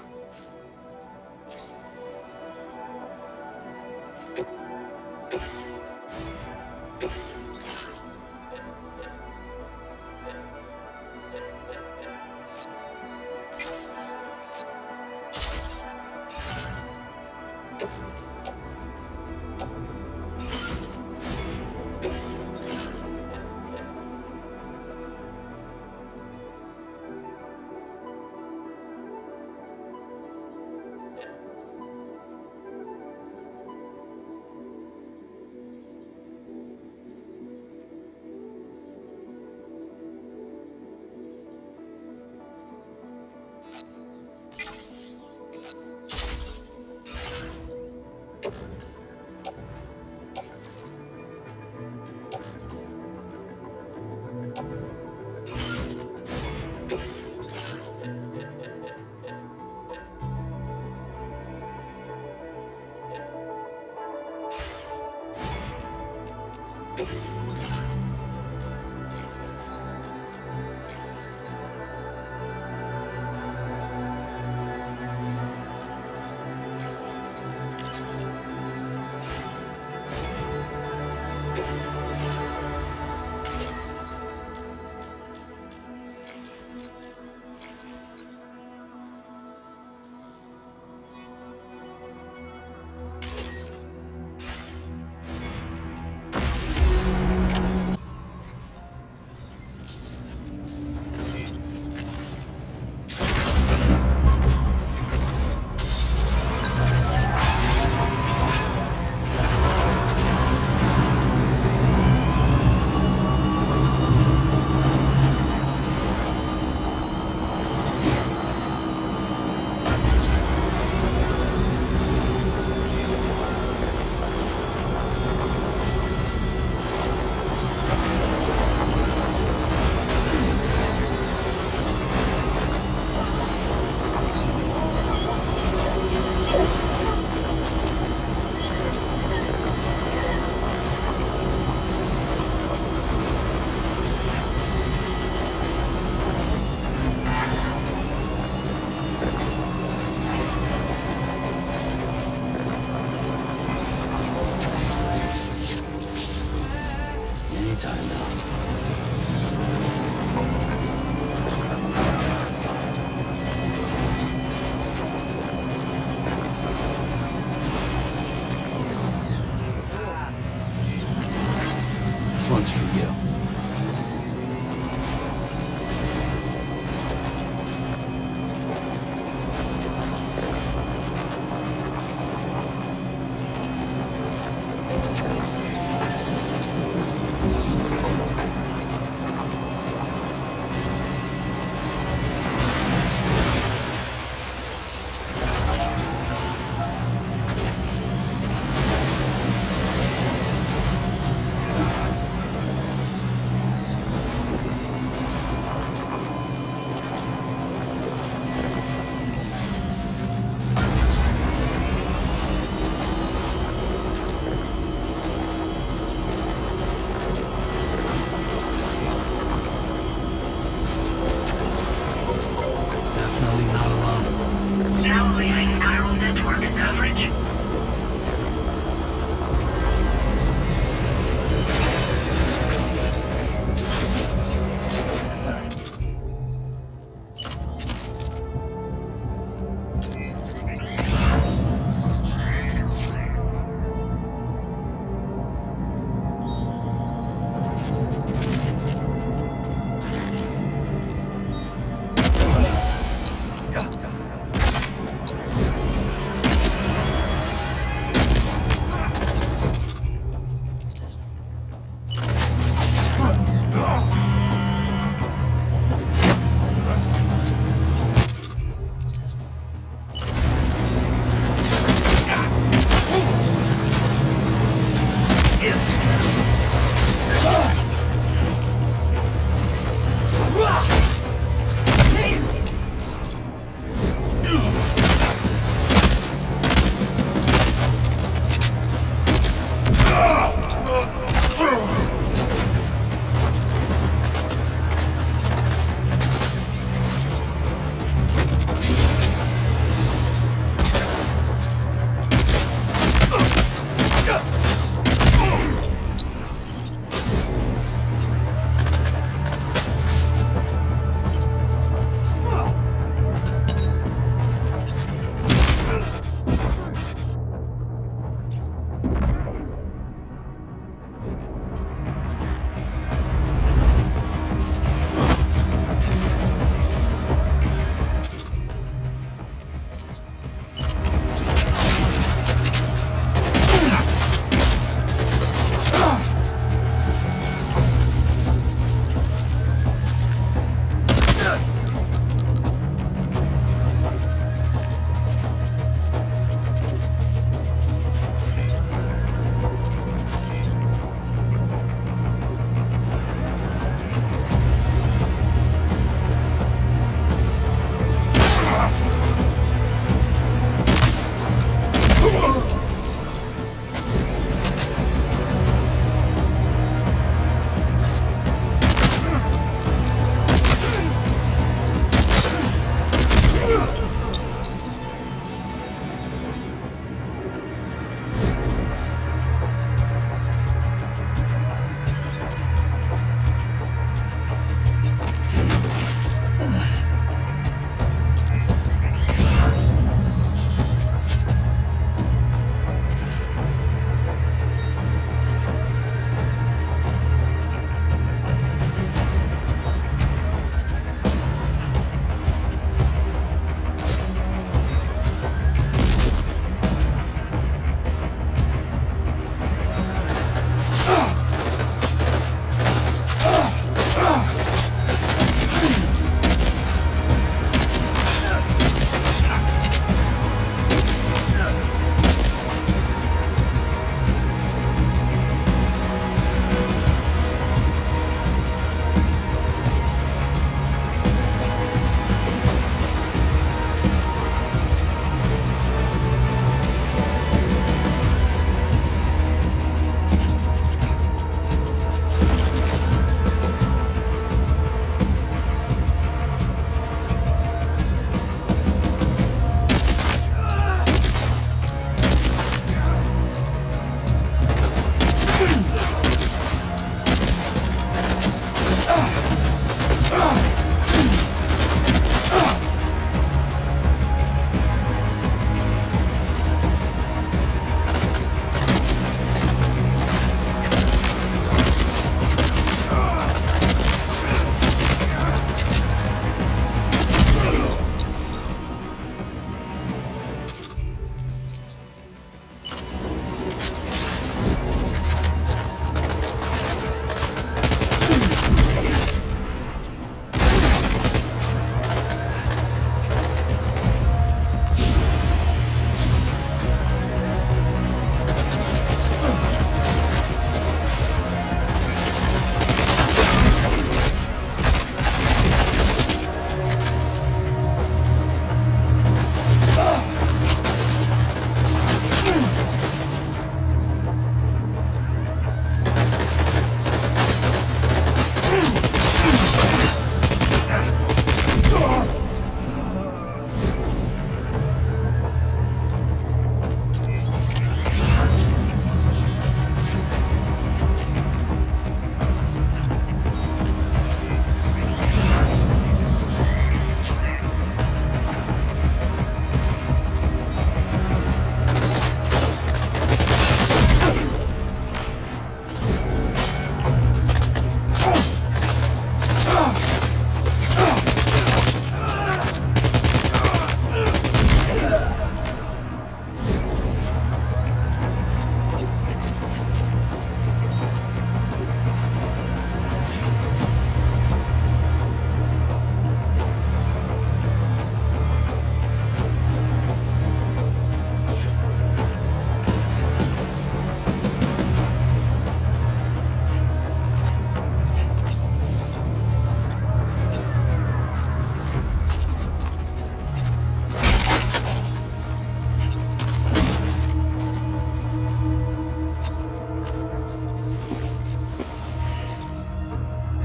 This one's for you.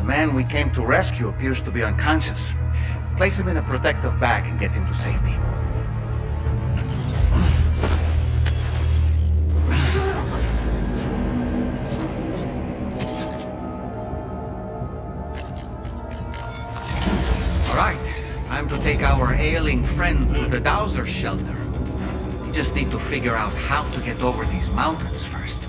man we came to rescue appears to be unconscious. Place him in a protective bag and get him to safety. Alright, time to take our ailing friend to the Dowser shelter. We just need to figure out how to get over these mountains first.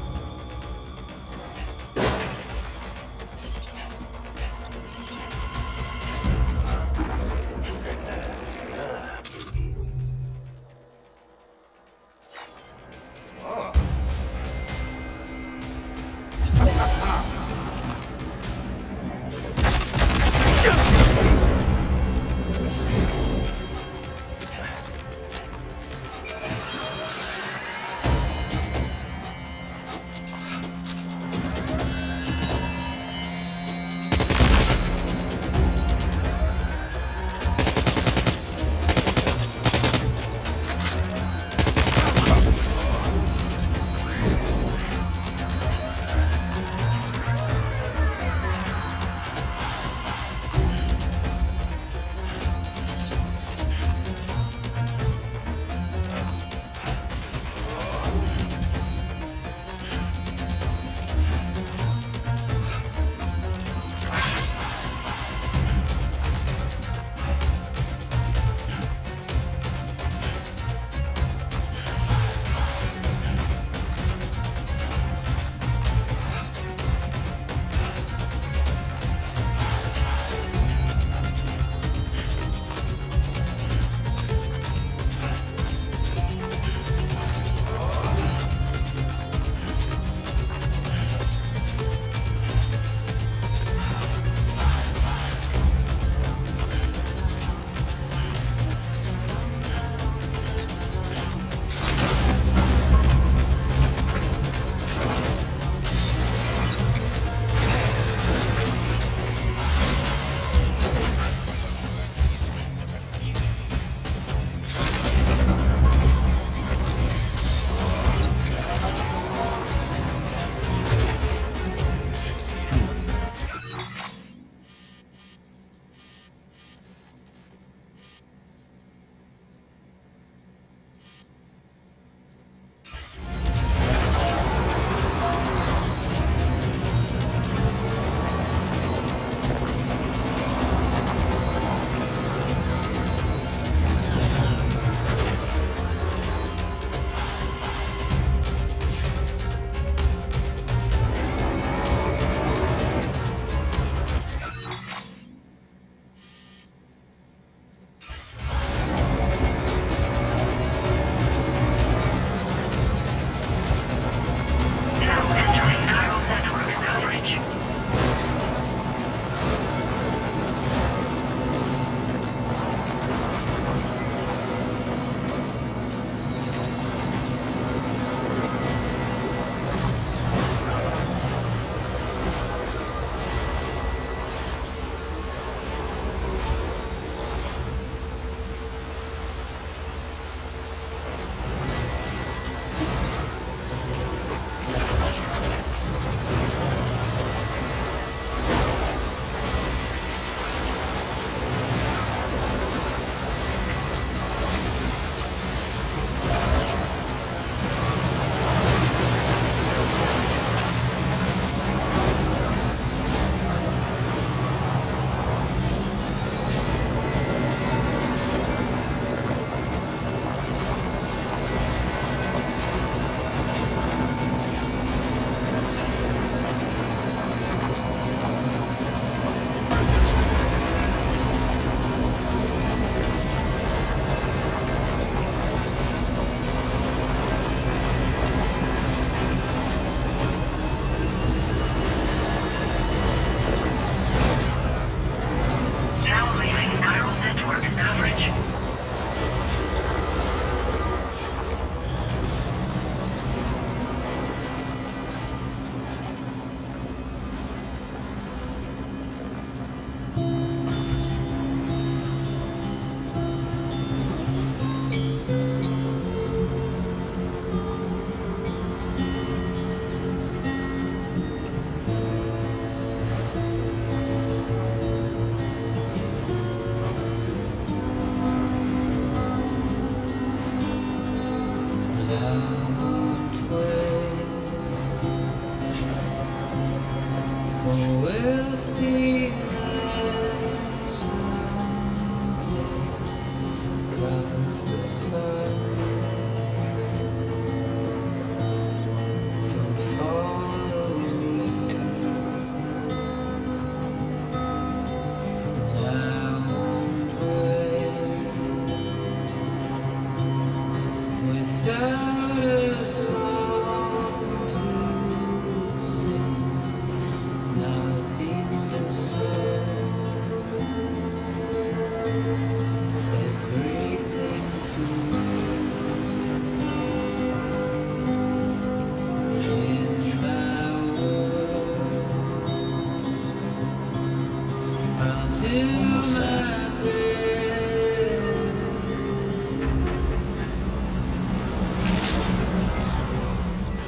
Almost there.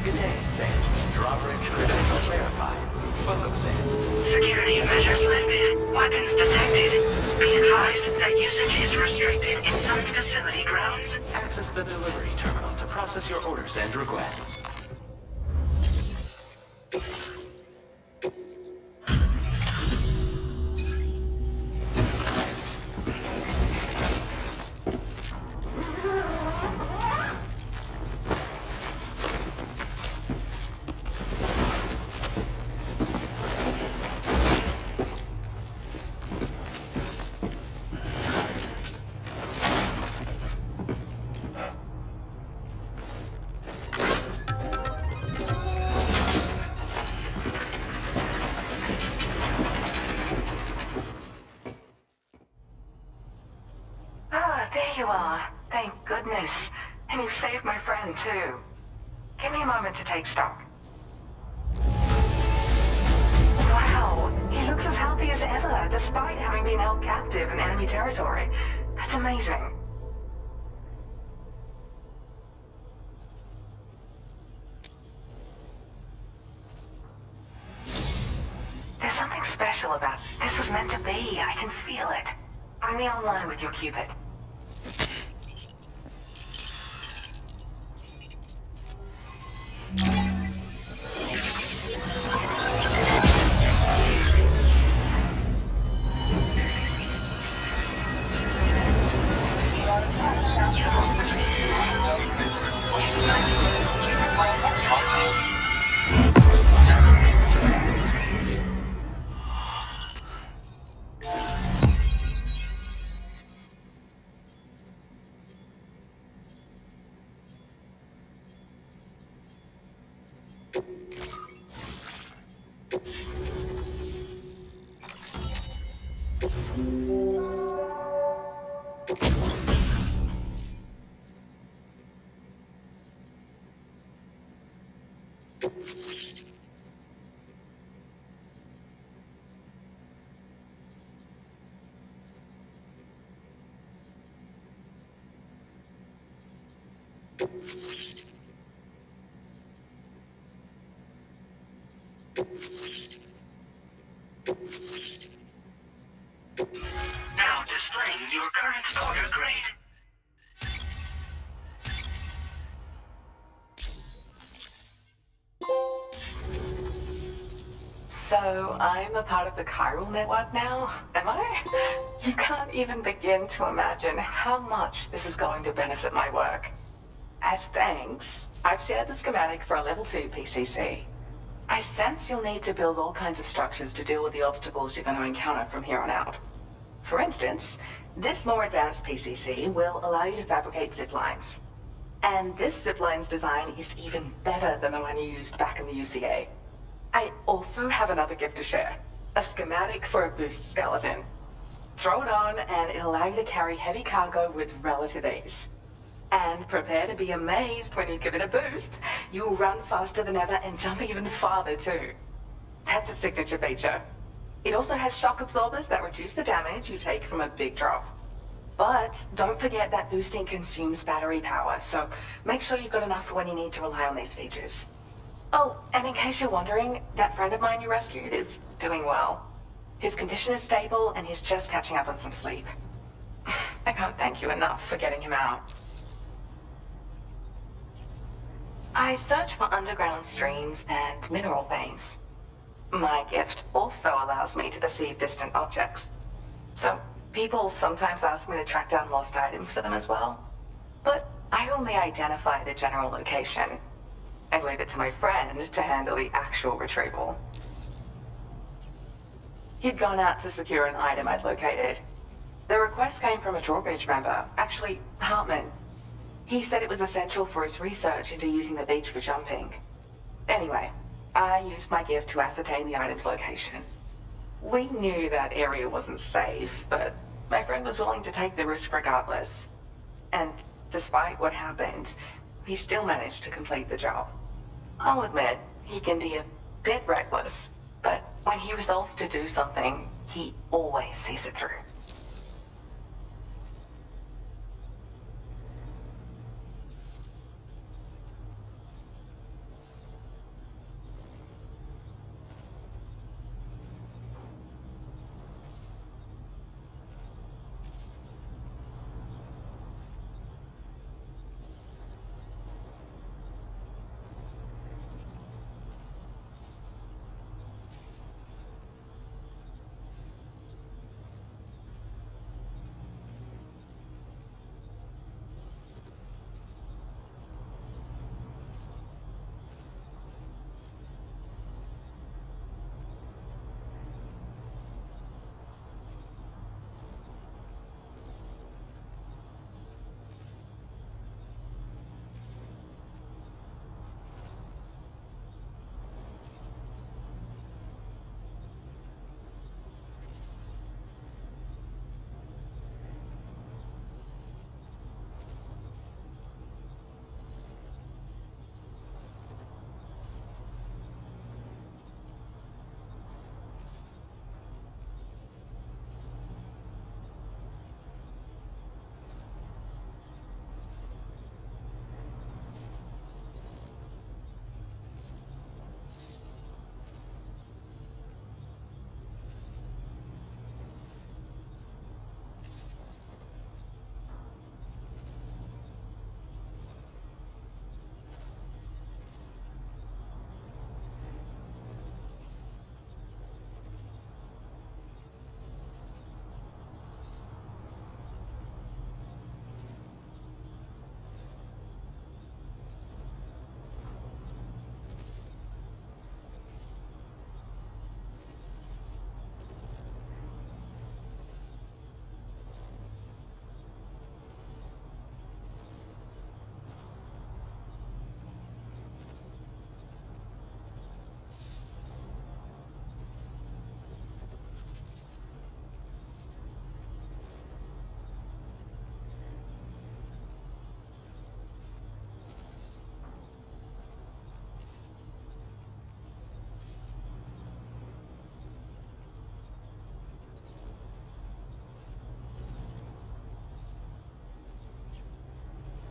Good day, Sam. Your operation credentials verified. Welcome, Sam. Security measures lifted. Weapons detected. Be advised that usage is restricted in some facility grounds. Access the delivery terminal to process your orders and requests. Ah, there you are. Thank goodness. And you saved my friend, too. Give me a moment to take stock. Wow, he looks as healthy as ever, despite having been held captive in enemy territory. That's amazing. There's something special about it. This was meant to be. I can feel it. Bring me online with your Cupid. Now displaying your current order grade. So, I'm a part of the chiral network now, am I? You can't even begin to imagine how much this is going to benefit my work. As thanks, I've shared the schematic for a level 2 PCC. I sense you'll need to build all kinds of structures to deal with the obstacles you're going to encounter from here on out. For instance, this more advanced PCC will allow you to fabricate zip lines. And this zip line's design is even better than the one you used back in the UCA. I also have another gift to share. A schematic for a boost skeleton. Throw it on and it'll allow you to carry heavy cargo with relative ease. And prepare to be amazed when you give it a boost. You'll run faster than ever and jump even farther too. That's a signature feature. It also has shock absorbers that reduce the damage you take from a big drop. But don't forget that boosting consumes battery power, so make sure you've got enough for when you need to rely on these features. Oh, and in case you're wondering, that friend of mine you rescued is doing well. His condition is stable and he's just catching up on some sleep. I can't thank you enough for getting him out. I search for underground streams and mineral veins. My gift also allows me to perceive distant objects. So, people sometimes ask me to track down lost items for them as well. But I only identify the general location. I leave it to my friend to handle the actual retrieval. He'd gone out to secure an item I'd located. The request came from a drawbridge member, actually, Hartman. He said it was essential for his research into using the beach for jumping. Anyway, I used my gift to ascertain the item's location. We knew that area wasn't safe, but my friend was willing to take the risk regardless. And despite what happened, he still managed to complete the job. I'll admit, he can be a bit reckless, but when he resolves to do something, he always sees it through.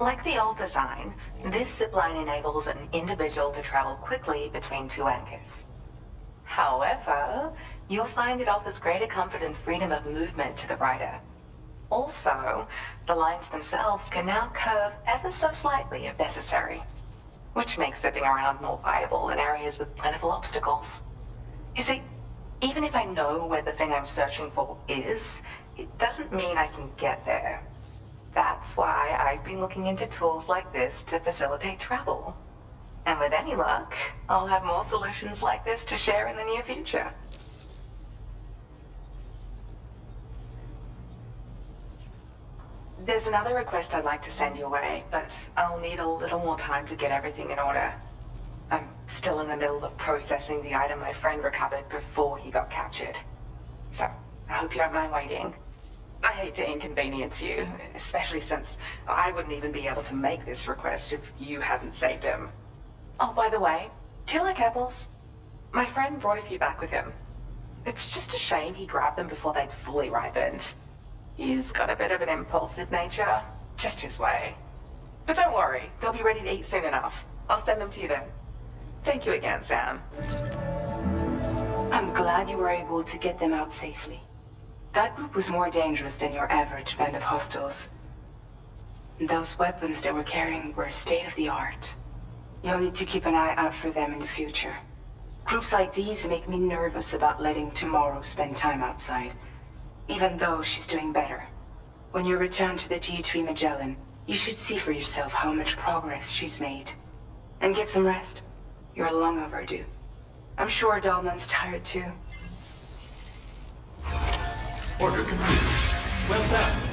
Like the old design, this zipline enables an individual to travel quickly between two anchors. However, you'll find it offers greater comfort and freedom of movement to the rider. Also, the lines themselves can now curve ever so slightly if necessary, which makes zipping around more viable in areas with plentiful obstacles. You see, even if I know where the thing I'm searching for is, it doesn't mean I can get there. That's why I've been looking into tools like this to facilitate travel. And with any luck, I'll have more solutions like this to share in the near future. There's another request I'd like to send your way, but I'll need a little more time to get everything in order. I'm still in the middle of processing the item my friend recovered before he got captured. So, I hope you don't mind waiting. I hate to inconvenience you, especially since I wouldn't even be able to make this request if you hadn't saved him. Oh, by the way, do you like apples? My friend brought a few back with him. It's just a shame he grabbed them before they'd fully ripened. He's got a bit of an impulsive nature, just his way. But don't worry, they'll be ready to eat soon enough. I'll send them to you then. Thank you again, Sam. I'm glad you were able to get them out safely. That group was more dangerous than your average band of hostiles. Those weapons they were carrying were state-of-the-art. You'll need to keep an eye out for them in the future. Groups like these make me nervous about letting Tomorrow spend time outside, even though she's doing better. When you return to the D3 Magellan, you should see for yourself how much progress she's made. And get some rest. You're long overdue. I'm sure Dahlman's tired too. Order complete. Well done.